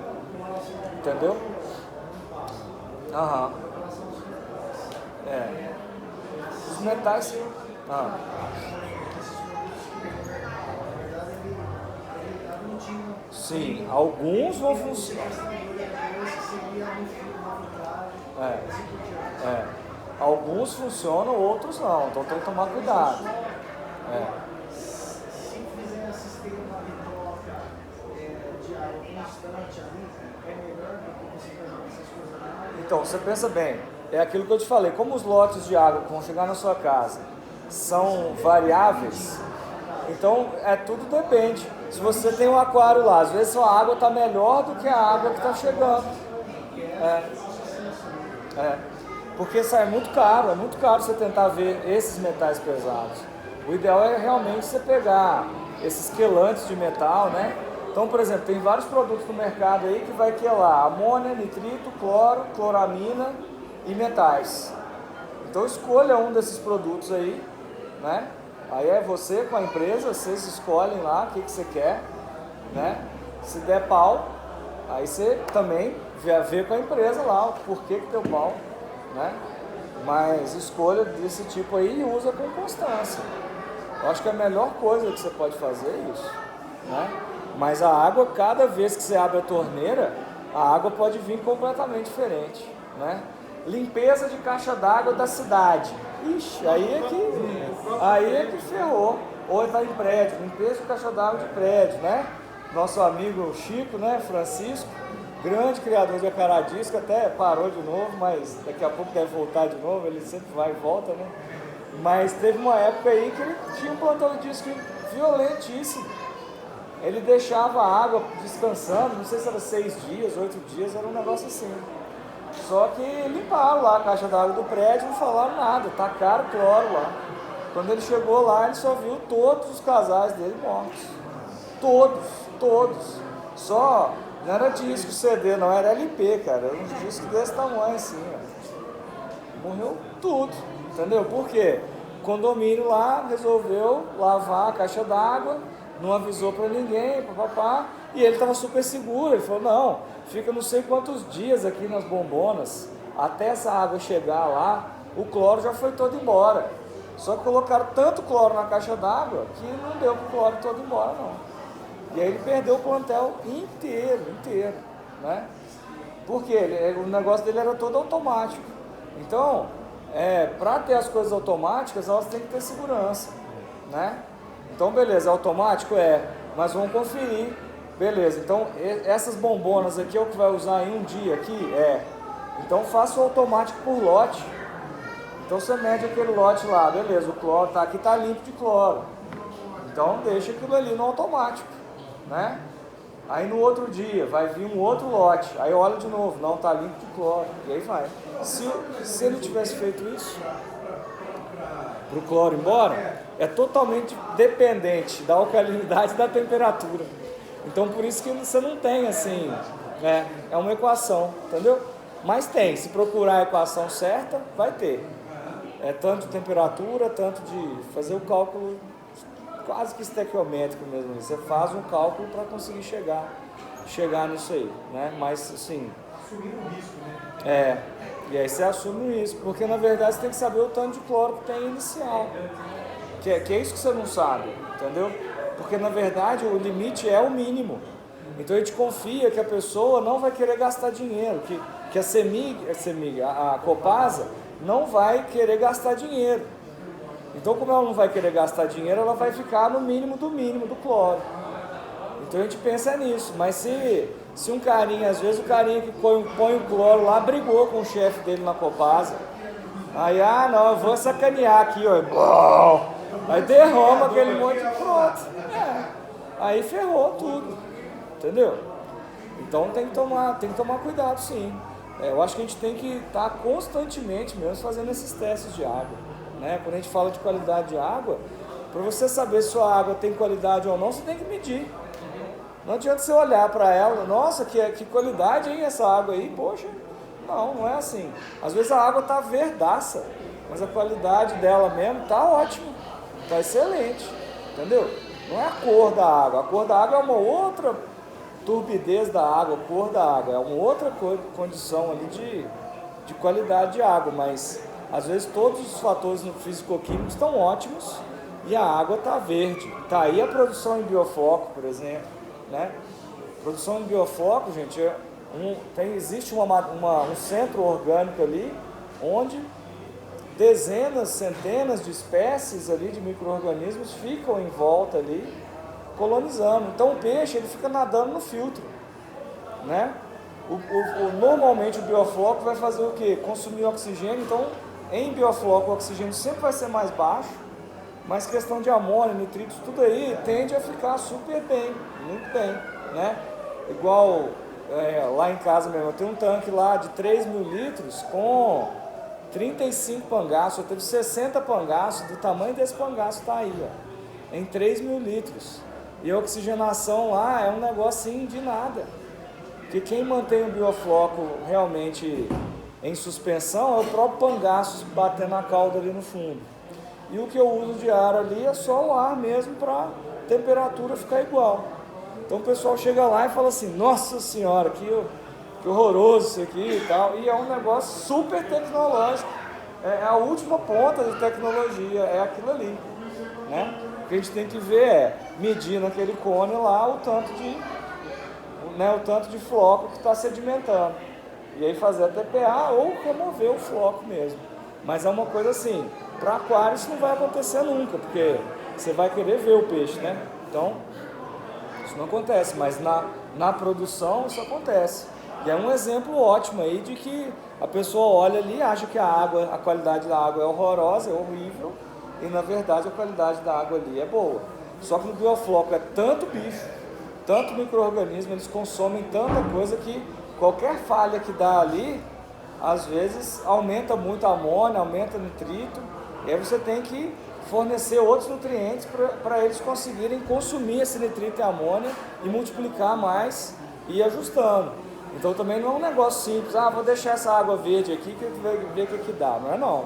Entendeu? Os metais... Sim, alguns vão funcionar. Alguns funcionam, outros não, então tem que tomar cuidado. Se fizer sistema de troca de água constante ali, é melhor do que você fazer essas coisas lá? Então, você pensa bem, é aquilo que eu te falei, como os lotes de água que vão chegar na sua casa são variáveis, então tudo depende. Se você tem um aquário lá, às vezes a água está melhor do que a água que está chegando. Porque isso é muito caro você tentar ver esses metais pesados. O ideal é realmente você pegar esses quelantes de metal, né? Então, por exemplo, tem vários produtos no mercado aí que vai quelar amônia, nitrito, cloro, cloramina e metais. Então escolha um desses produtos aí, né? Aí é você com a empresa, vocês escolhem lá o que você quer, né? Se der pau, aí você também vê com a empresa lá o porquê que deu pau, né? Mas escolha desse tipo aí e usa com constância. Eu acho que a melhor coisa que você pode fazer é isso, né? Mas a água, cada vez que você abre a torneira, a água pode vir completamente diferente, né? Limpeza de caixa d'água da cidade. Ixi, aí é que ferrou. Ou está em prédio, limpeza de caixa d'água de prédio, né? Nosso amigo Chico, né, Francisco, grande criador de acaradisco, até parou de novo, mas daqui a pouco deve voltar de novo, ele sempre vai e volta, né? Mas teve uma época aí que ele tinha um plantão de disco violentíssimo. Ele deixava a água descansando, não sei se era 6 dias, 8 dias, era um negócio assim. Só que limparam lá a caixa d'água do prédio e não falaram nada, tacaram cloro lá. Quando ele chegou lá, ele só viu todos os casais dele mortos. Todos. Só, não era disco CD, não, era LP, cara. Era um disco desse tamanho assim, ó. Morreu tudo, entendeu? Por quê? O condomínio lá resolveu lavar a caixa d'água não avisou para ninguém, papapá, e ele estava super seguro, ele falou, não, fica não sei quantos dias aqui nas bombonas, até essa água chegar lá, o cloro já foi todo embora. Só que colocaram tanto cloro na caixa d'água que não deu para o cloro todo embora, não. E aí ele perdeu o plantel inteiro, né? Porque o negócio dele era todo automático. Então, para ter as coisas automáticas, elas têm que ter segurança, né? Então, beleza, automático mas vamos conferir. Beleza, então essas bombonas aqui é o que vai usar em um dia aqui? Então faça o automático por lote. Então você mede aquele lote lá, beleza, o cloro tá aqui, tá limpo de cloro. Então deixa aquilo ali no automático, né? Aí no outro dia vai vir um outro lote, aí olha de novo, não tá limpo de cloro, e aí vai. Se ele tivesse feito isso, para o cloro ir embora, é totalmente dependente da alcalinidade e da temperatura. Então por isso que você não tem assim, é uma equação, entendeu? Mas tem, se procurar a equação certa, vai ter. É tanto de temperatura, tanto de fazer o cálculo quase que estequiométrico mesmo. Você faz um cálculo para conseguir chegar nisso aí, né? Mas assim... Assumir o risco, né? E aí você assume isso, porque na verdade você tem que saber o tanto de cloro que tem inicial. Que é isso que você não sabe, entendeu? Porque na verdade o limite é o mínimo. Então a gente confia que a pessoa não vai querer gastar dinheiro, que a Copasa não vai querer gastar dinheiro. Então, como ela não vai querer gastar dinheiro, ela vai ficar no mínimo do cloro. Então a gente pensa nisso. Mas se um carinha, às vezes o carinha que põe o cloro lá brigou com o chefe dele na Copasa, aí, não, eu vou sacanear aqui, ó. Aí derrama aquele monte de pronto. Aí ferrou tudo. Entendeu? Então tem que tomar cuidado, sim. Eu acho que a gente tem que estar constantemente mesmo fazendo esses testes de água, né? Quando a gente fala de qualidade de água, para você saber se sua água tem qualidade ou não, você tem que medir. Não adianta você olhar para ela, nossa, que qualidade, hein, essa água aí, poxa. Não é assim. Às vezes a água está verdaça, mas a qualidade dela mesmo está ótima, está excelente, entendeu? Não é a cor da água, a cor da água é uma outra turbidez da água, a cor da água, é uma outra condição ali de qualidade de água, mas às vezes todos os fatores físico-químicos estão ótimos e a água está verde. Está aí a produção em biofloco, por exemplo, né? Produção em biofloco, gente, existe um centro orgânico ali, onde dezenas, centenas de espécies ali de micro-organismos ficam em volta ali, colonizando. Então o peixe ele fica nadando no filtro, né? Normalmente o biofloco vai fazer o quê? Consumir oxigênio. Então em biofloco o oxigênio sempre vai ser mais baixo, mas questão de amônia, nitritos, tudo aí tende a ficar super bem, muito bem, né? Igual lá em casa mesmo, eu tenho um tanque lá de 3.000 litros com 35 pangaços, eu teve 60 pangaços, do tamanho desse pangaço tá aí, ó, em 3.000 litros. E a oxigenação lá é um negocinho de nada. Porque quem mantém o biofloco realmente em suspensão é o próprio pangaço batendo a cauda ali no fundo. E o que eu uso de ar ali é só o ar mesmo para a temperatura ficar igual. Então o pessoal chega lá e fala assim, nossa senhora, que horroroso isso aqui e tal. E é um negócio super tecnológico. É a última ponta de tecnologia, é aquilo ali, né? O que a gente tem que ver medir naquele cone lá o tanto de floco que está sedimentando. E aí fazer a TPA ou remover o floco mesmo. Mas é uma coisa assim, para aquário isso não vai acontecer nunca, porque você vai querer ver o peixe, né? Então, isso não acontece, mas na produção isso acontece. E é um exemplo ótimo aí de que a pessoa olha ali e acha que a qualidade da água é horrorosa, é horrível, e na verdade a qualidade da água ali é boa. Só que no biofloco é tanto bicho, tanto micro-organismo, eles consomem tanta coisa que qualquer falha que dá ali, às vezes aumenta muito a amônia, aumenta o nitrito, e aí você tem que fornecer outros nutrientes para eles conseguirem consumir esse nitrito e amônia e multiplicar mais e ir ajustando. Então também não é um negócio simples, vou deixar essa água verde aqui que ver o que dá, não é não.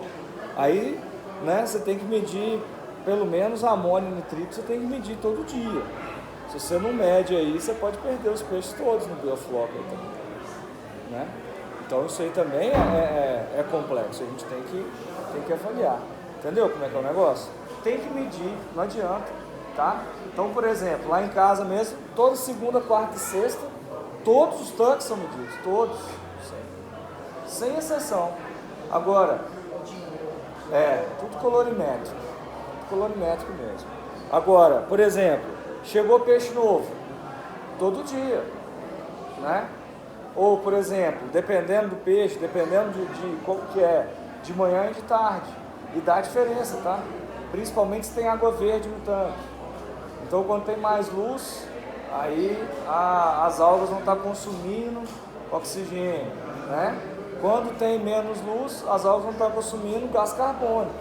Aí, né, você tem que medir pelo menos amônio e nitrito você tem que medir todo dia. Se você não mede aí, você pode perder os peixes todos no biofloco também, né? Então isso aí também é complexo, a gente tem que avaliar. Entendeu como é que é o negócio? Tem que medir, não adianta, tá? Então, por exemplo, lá em casa mesmo, toda segunda, quarta e sexta, todos os tanques são medidos, todos, sem exceção. Agora, tudo colorimétrico mesmo. Agora, por exemplo, chegou peixe novo, todo dia, né? Ou, por exemplo, dependendo do peixe, dependendo de como que é, de manhã e de tarde, e dá diferença, tá? Principalmente se tem água verde no tanque. Então, quando tem mais luz, aí as algas vão estar consumindo oxigênio, né? Quando tem menos luz, as algas vão estar consumindo gás carbônico.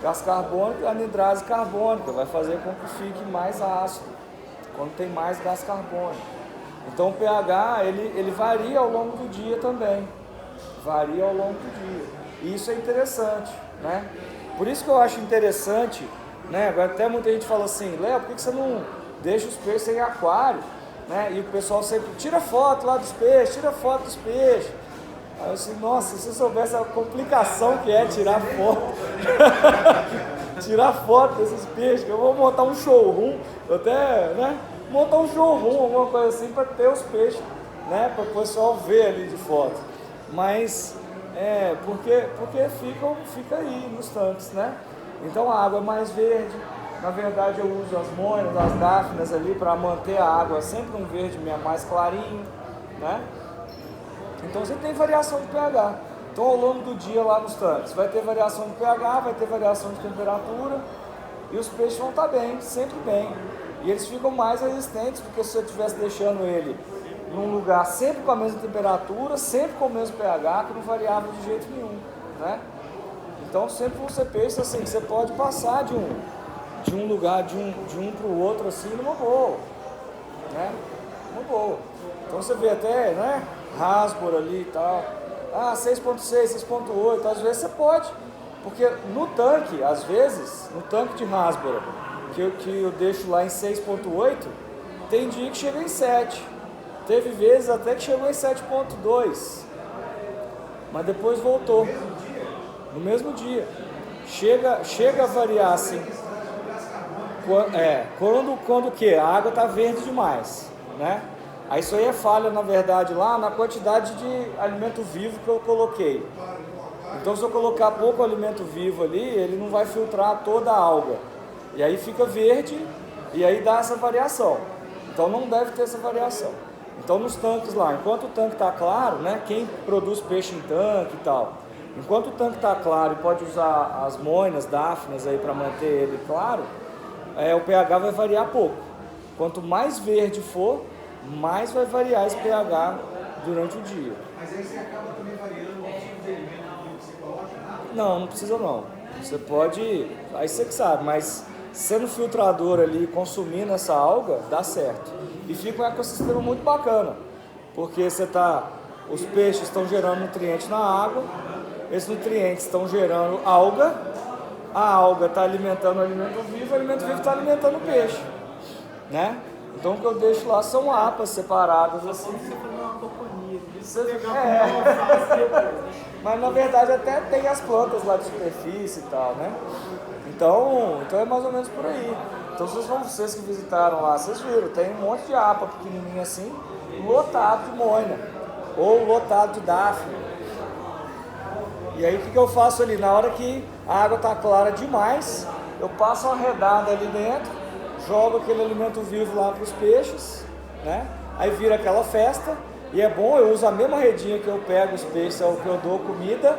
Gás carbônico é anidrase carbônica, vai fazer com que fique mais ácido, quando tem mais gás carbônico. Então o pH, ele varia ao longo do dia também. Varia ao longo do dia. E isso é interessante, né? Por isso que eu acho interessante, né? Agora até muita gente fala assim, Léo, por que você não deixa os peixes em aquário? Né? E o pessoal sempre, tira foto lá dos peixes, tira foto dos peixes. Aí eu assim, nossa, se eu soubesse a complicação que é tirar foto, tirar foto desses peixes, que eu vou montar um showroom, até, né? Montar um showroom, alguma coisa assim, para ter os peixes, né? Para o pessoal ver ali de foto. Mas, porque fica aí nos tanques, né? Então a água é mais verde. Na verdade eu uso as moinas, as dáfnias ali para manter a água sempre um verde mais clarinho, né? Então você tem variação de pH. Então ao longo do dia lá nos tanques vai ter variação de pH, vai ter variação de temperatura e os peixes vão estar bem, sempre bem. E eles ficam mais resistentes, porque se você estivesse deixando ele num lugar sempre com a mesma temperatura, sempre com o mesmo pH, que não variava de jeito nenhum, né? Então sempre você pensa assim, você pode passar de um lugar, de um para o outro assim, numa boa, né? Numa boa. Então você vê até, né, Hasbro ali e tal, 6.6, 6.8, às vezes você pode, porque no tanque, às vezes, no tanque de Hasbro, que eu deixo lá em 6.8, tem dia que chega em 7, teve vezes até que chegou em 7.2, mas depois voltou, no mesmo dia, chega a variar assim, quando o que? A água está verde demais, né? Aí isso aí é falha, na verdade, lá na quantidade de alimento vivo que eu coloquei. Então se eu colocar pouco alimento vivo ali, ele não vai filtrar toda a alga. E aí fica verde e aí dá essa variação. Então não deve ter essa variação. Então nos tanques lá, enquanto o tanque está claro, né, quem produz peixe em tanque e tal, enquanto o tanque está claro e pode usar as moinas, dáfnias aí para manter ele claro, o pH vai variar pouco. Quanto mais verde for, mais vai variar esse pH durante o dia. Mas aí você acaba também variando o tipo de alimento que você coloca? Não precisa não. Você pode, aí você que sabe, mas sendo filtrador ali, consumindo essa alga, dá certo. E fica um ecossistema muito bacana, porque os peixes estão gerando nutrientes na água, esses nutrientes estão gerando alga, a alga está alimentando o alimento vivo está alimentando o peixe, né? Então o que eu deixo lá são APAs separadas assim. Você fazer uma companhia, Mas na verdade até tem as plantas lá de superfície e tal, né? Então é mais ou menos por aí. Então vocês que visitaram lá, vocês viram, tem um monte de APA pequenininha assim, lotado de moina, ou lotado de dáfnia. E aí o que eu faço ali? Na hora que a água está clara demais, eu passo uma redada ali dentro, jogo aquele alimento vivo lá para os peixes, né? Aí vira aquela festa, e é bom, eu uso a mesma redinha que eu pego os peixes, é o que eu dou comida,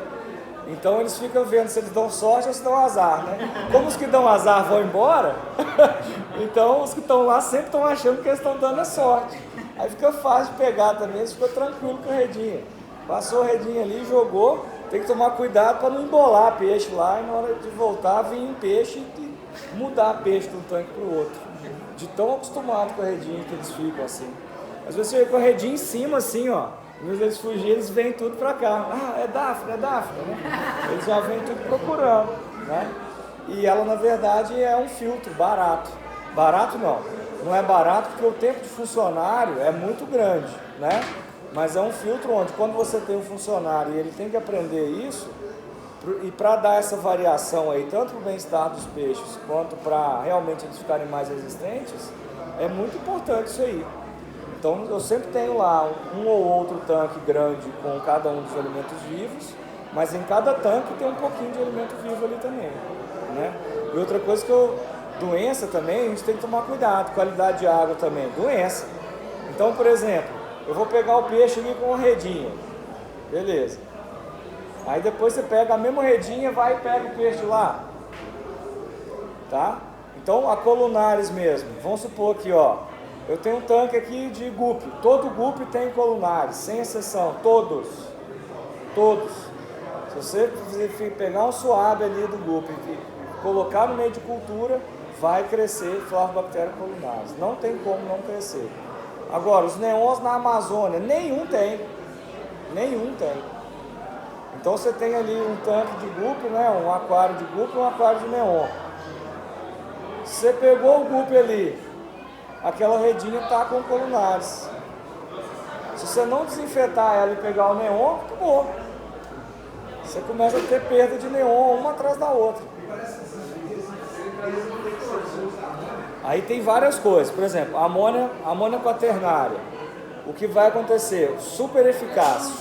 então eles ficam vendo se eles dão sorte ou se dão azar, né? Como os que dão azar vão embora, então os que estão lá sempre estão achando que eles estão dando a sorte. Aí fica fácil de pegar também, eles ficam tranquilos com a redinha. Passou a redinha ali, jogou, tem que tomar cuidado para não embolar peixe lá, e na hora de voltar vir um peixe e mudar peixe de um tanque para o outro. De tão acostumado com a redinha que eles ficam assim. Às vezes você vê com a redinha em cima assim, ó. Às vezes eles fugirem, eles vêm tudo para cá. É dáfnia, né? Eles já vêm tudo procurando, né? e ela na verdade é um filtro barato. Barato não é barato porque o tempo de funcionário é muito grande, né? Mas é um filtro onde quando você tem um funcionário e ele tem que aprender isso, e para dar essa variação aí, tanto para o bem-estar dos peixes, quanto para realmente eles ficarem mais resistentes, é muito importante isso aí. Então eu sempre tenho lá um ou outro tanque grande com cada um dos alimentos vivos, mas em cada tanque tem um pouquinho de alimento vivo ali também, né? E outra coisa doença também, a gente tem que tomar cuidado, qualidade de água também, doença. Então, por exemplo, eu vou pegar o peixe ali com uma redinha, beleza. Aí depois você pega a mesma redinha, vai e pega o peixe lá, tá? Então a colunares mesmo, vamos supor que eu tenho um tanque aqui de guppy, todo guppy tem colunares, sem exceção, todos. Se você pegar um suave ali do guppy e colocar no meio de cultura, vai crescer Flavobacterium colunares, não tem como não crescer. Agora, os neons na Amazônia, nenhum tem. Então você tem ali um tanque de guppy, né, um aquário de guppy e um aquário de neon. Você pegou o guppy ali, aquela redinha está com colunares. Se você não desinfetar ela e pegar o neon, acabou. Você começa a ter perda de neon uma atrás da outra. Aí tem várias coisas, por exemplo, amônia quaternária. O que vai acontecer? Super eficaz,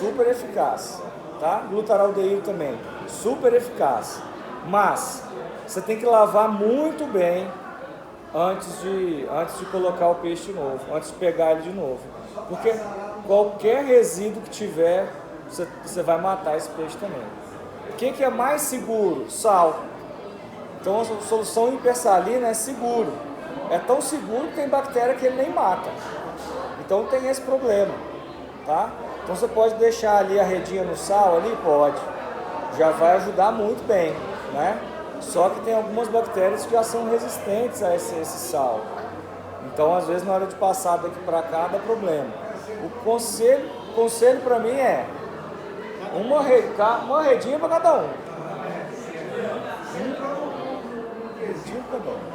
tá? Glutaraldeído também, super eficaz. Mas você tem que lavar muito bem antes de colocar o peixe de novo, antes de pegar ele de novo. Porque qualquer resíduo que tiver, você vai matar esse peixe também. O que é mais seguro? Sal. Então a solução hipersalina é seguro. É tão seguro que tem bactéria que ele nem mata. Então tem esse problema, tá? Então você pode deixar ali a redinha no sal ali? Pode. Já vai ajudar muito bem, né? Só que tem algumas bactérias que já são resistentes a esse sal. Então às vezes na hora de passar daqui para cá dá problema. O conselho para mim é uma redinha para cada um. Redinha para cada um.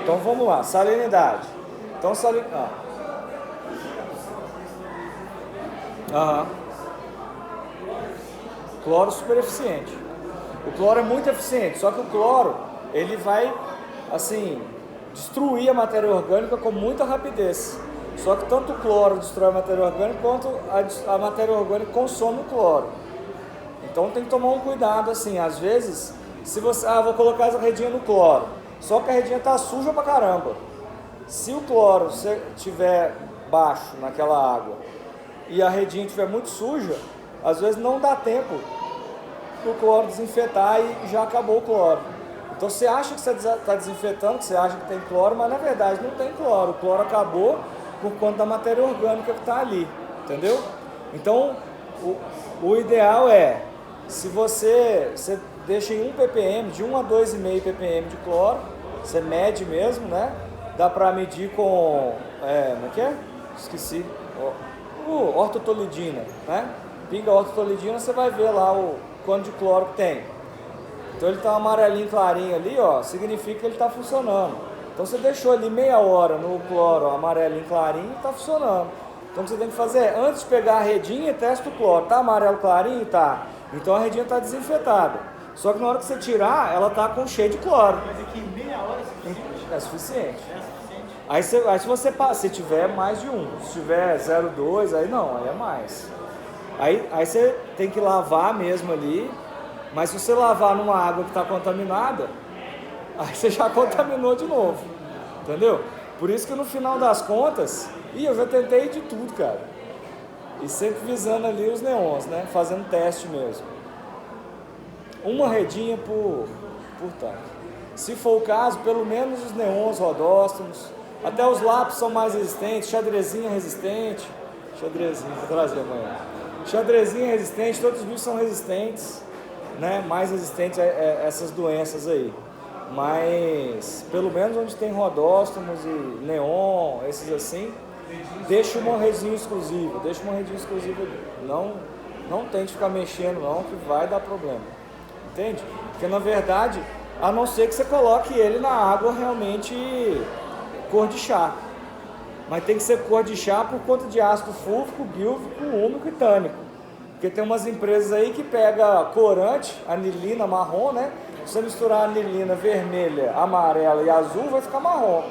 Então vamos lá, salinidade. Então Cloro super eficiente. O cloro é muito eficiente, só que o cloro ele vai assim destruir a matéria orgânica com muita rapidez. Só que tanto o cloro destrói a matéria orgânica quanto a matéria orgânica consome o cloro. Então tem que tomar um cuidado assim, às vezes, se você, vou colocar essa redinha no cloro, só que a redinha tá suja pra caramba. Se o cloro estiver baixo naquela água e a redinha estiver muito suja, às vezes não dá tempo do cloro desinfetar e já acabou o cloro. Então você acha que você está desinfetando, que você acha que tem cloro, mas na verdade não tem cloro. O cloro acabou por conta da matéria orgânica que está ali, entendeu? Então o ideal é, se você deixa em 1 ppm, de 1 a 2,5 ppm de cloro, você mede mesmo, né? Dá para medir com, como é que é? Esqueci, ortotolidina, né? Pinga ortotolidina, você vai ver lá o quanto de cloro que tem. Então ele está amarelinho clarinho ali, significa que ele está funcionando. Então você deixou ali meia hora no cloro amarelinho clarinho, está funcionando. Então o que você tem que fazer é, antes de pegar a redinha, testa o cloro. Tá amarelo clarinho? Tá. Então a redinha está desinfetada. Só que na hora que você tirar, ela está com cheio de cloro. Mas aqui meia hora é suficiente. Aí se tiver mais de 1, se tiver 0,2, aí não, aí é mais. Aí você tem que lavar mesmo ali, mas se você lavar numa água que está contaminada, aí você já contaminou de novo, entendeu? Por isso que no final das contas, eu já tentei de tudo, cara. E sempre visando ali os neons, né? Fazendo teste mesmo. Uma redinha por tanque. Se for o caso, pelo menos os neons rodóstomos, até os lápis são mais resistentes, xadrezinha resistente, xadrezinha, vou trazer amanhã. Xadrezinha resistente, todos os bichos são resistentes, né? Mais resistentes a essas doenças aí. Mas, pelo menos onde tem rodóstomos e neon, esses assim, deixa uma redinha exclusiva ali. Não tente ficar mexendo não, que vai dar problema. Entende? Porque na verdade, a não ser que você coloque ele na água realmente cor de chá. Mas tem que ser cor de chá por conta de ácido fúlvico, bílvico, úmico e tânico. Porque tem umas empresas aí que pega corante, anilina marrom, né? Se você misturar anilina vermelha, amarela e azul, vai ficar marrom.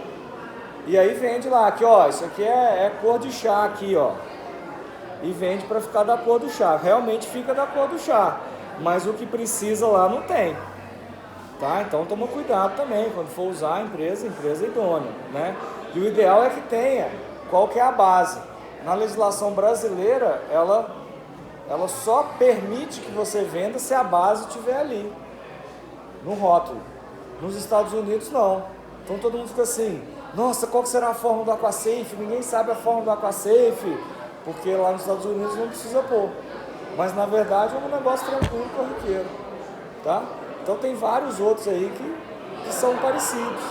E aí vende lá, aqui ó, isso aqui é cor de chá aqui, ó. E vende para ficar da cor do chá. Realmente fica da cor do chá. Mas o que precisa lá não tem. Tá? Então toma cuidado também, quando for usar a empresa idônea, né? E o ideal é que tenha qual que é a base. Na legislação brasileira, ela só permite que você venda se a base estiver ali, no rótulo. Nos Estados Unidos não. Então todo mundo fica assim, nossa, qual que será a fórmula do AquaSafe? Ninguém sabe a fórmula do AquaSafe, porque lá nos Estados Unidos não precisa pôr. Mas na verdade é um negócio tranquilo, corriqueiro, tá? Então tem vários outros aí que são parecidos.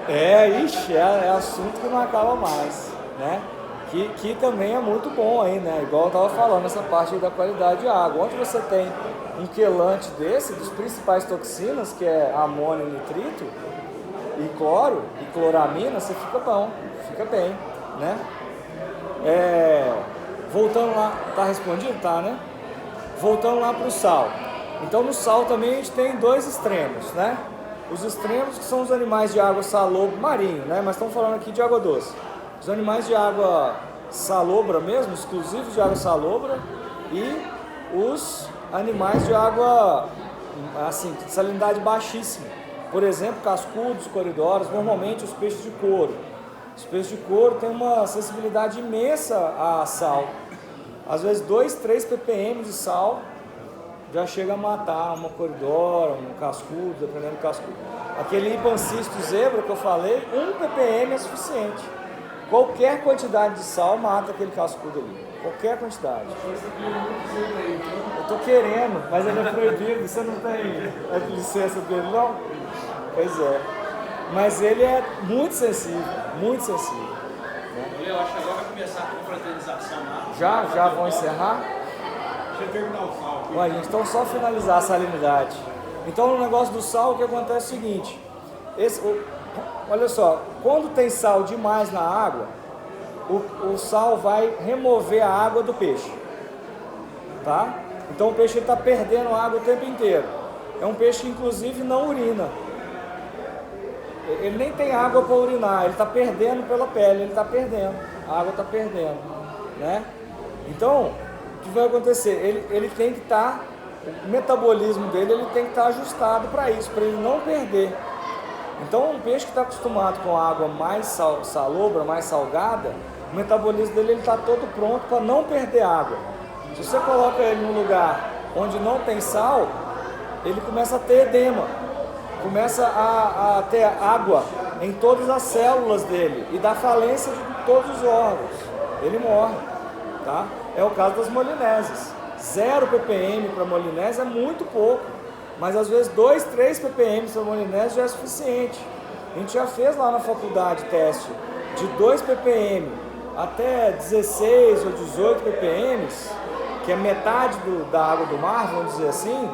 É assunto que não acaba mais, né? Que também é muito bom aí, né? Igual eu estava falando, essa parte aí da qualidade de água. Onde você tem um quelante desse, dos principais toxinas, que é amônio, nitrito, e cloro, e cloramina, você fica bem, né? Voltando lá, tá respondido? Tá, né? Voltando lá para o sal. Então no sal também a gente tem dois extremos, né? Os extremos que são os animais de água salobra, marinho, né? Mas estamos falando aqui de água doce. Os animais de água salobra mesmo, exclusivos de água salobra, e os animais de água, assim, de salinidade baixíssima. Por exemplo, cascudos, coridórios, normalmente os peixes de couro. Os peixes de couro têm uma sensibilidade imensa a sal. Às vezes 2, 3 ppm de sal já chega a matar uma coridora, um cascudo, dependendo do cascudo. Aquele Ipancisto zebra que eu falei, 1 ppm é suficiente. Qualquer quantidade de sal mata aquele cascudo ali. Qualquer quantidade. Eu tô querendo, mas ele é proibido. Você não tem licença dele, não? Pois é. Mas ele é muito sensível, muito sensível. Eu acho que agora vai começar a confraternização lá. Já vão encerrar? Deixa eu terminar o sal aqui. Olha, gente, então só finalizar a salinidade. Então no negócio do sal, o que acontece é o seguinte. Olha só, quando tem sal demais na água, o sal vai remover a água do peixe. Tá? Então o peixe está perdendo água o tempo inteiro. É um peixe que inclusive não urina. Ele nem tem água para urinar, ele está perdendo pela pele, ele está perdendo, a água está perdendo, né? Então, o que vai acontecer? Ele tem que estar, o metabolismo dele ele tem que estar ajustado para isso, para ele não perder. Então, um peixe que está acostumado com água mais salobra, mais salgada, o metabolismo dele está todo pronto para não perder água. Se você coloca ele num lugar onde não tem sal, ele começa a ter edema. Começa a ter água em todas as células dele e dá falência de todos os órgãos. Ele morre, tá? É o caso das molinésias. 0 ppm para molinésia é muito pouco, mas às vezes 2, 3 ppm para molinésia já é suficiente. A gente já fez lá na faculdade teste de 2 ppm até 16 ou 18 ppm, que é metade da água do mar, vamos dizer assim,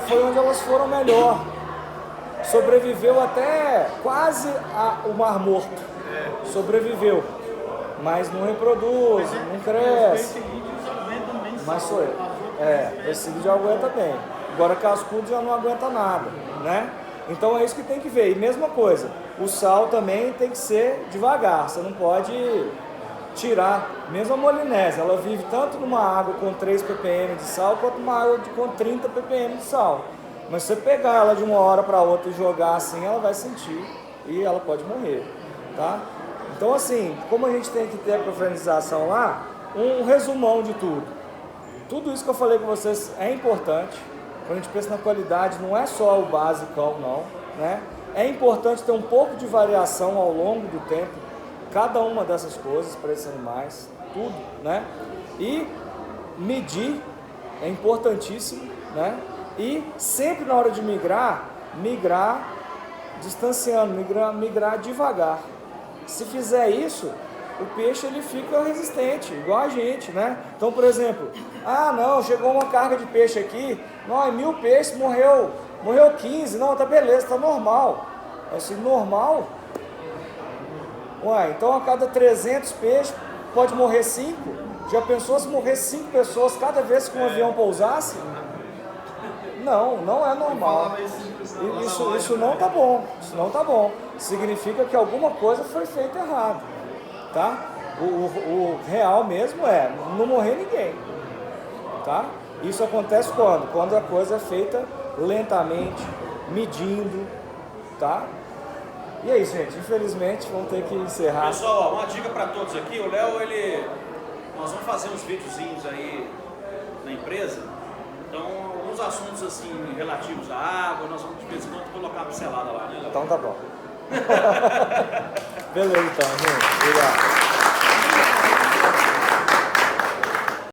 foi onde elas foram melhor. Sobreviveu até quase o Mar Morto. Sobreviveu. Mas não reproduz, não cresce. Mas sou eu. Precídio aguenta bem. Agora cascudo já não aguenta nada, né? Então é isso que tem que ver. E mesma coisa, o sal também tem que ser devagar. Você não pode tirar. Mesmo a molinésia, ela vive tanto numa água com 3 ppm de sal, quanto numa água com 30 ppm de sal. Mas se você pegar ela de uma hora para outra e jogar assim, ela vai sentir e ela pode morrer, tá? Então assim, como a gente tem que ter a confraternização lá, um resumão de tudo. Tudo isso que eu falei com vocês é importante. Quando a gente pensa na qualidade, não é só o basicão, não, né? É importante ter um pouco de variação ao longo do tempo, cada uma dessas coisas para esses animais, tudo, né? E medir é importantíssimo, né? E sempre na hora de migrar distanciando, migrar devagar. Se fizer isso, o peixe ele fica resistente, igual a gente, né? Então, por exemplo, não, chegou uma carga de peixe aqui, não, 1000 peixes, morreu 15, não, tá beleza, tá normal. Assim, normal? Então a cada 300 peixes pode morrer 5? Já pensou se morrer 5 pessoas cada vez que um avião pousasse? Não é normal. Isso não tá bom, isso não tá bom. Significa que alguma coisa foi feita errado, tá? O real mesmo é não morrer ninguém, tá? Isso acontece quando? Quando a coisa é feita lentamente, medindo, tá? E é isso, gente. Infelizmente, vamos ter que encerrar. Pessoal, uma dica para todos aqui. O Léo, nós vamos fazer uns videozinhos aí na empresa. Então, alguns assuntos assim relativos à água, nós vamos de vez em quando colocar uma pincelada lá, né, Léo? Então tá bom. Beleza, então, gente. Obrigado.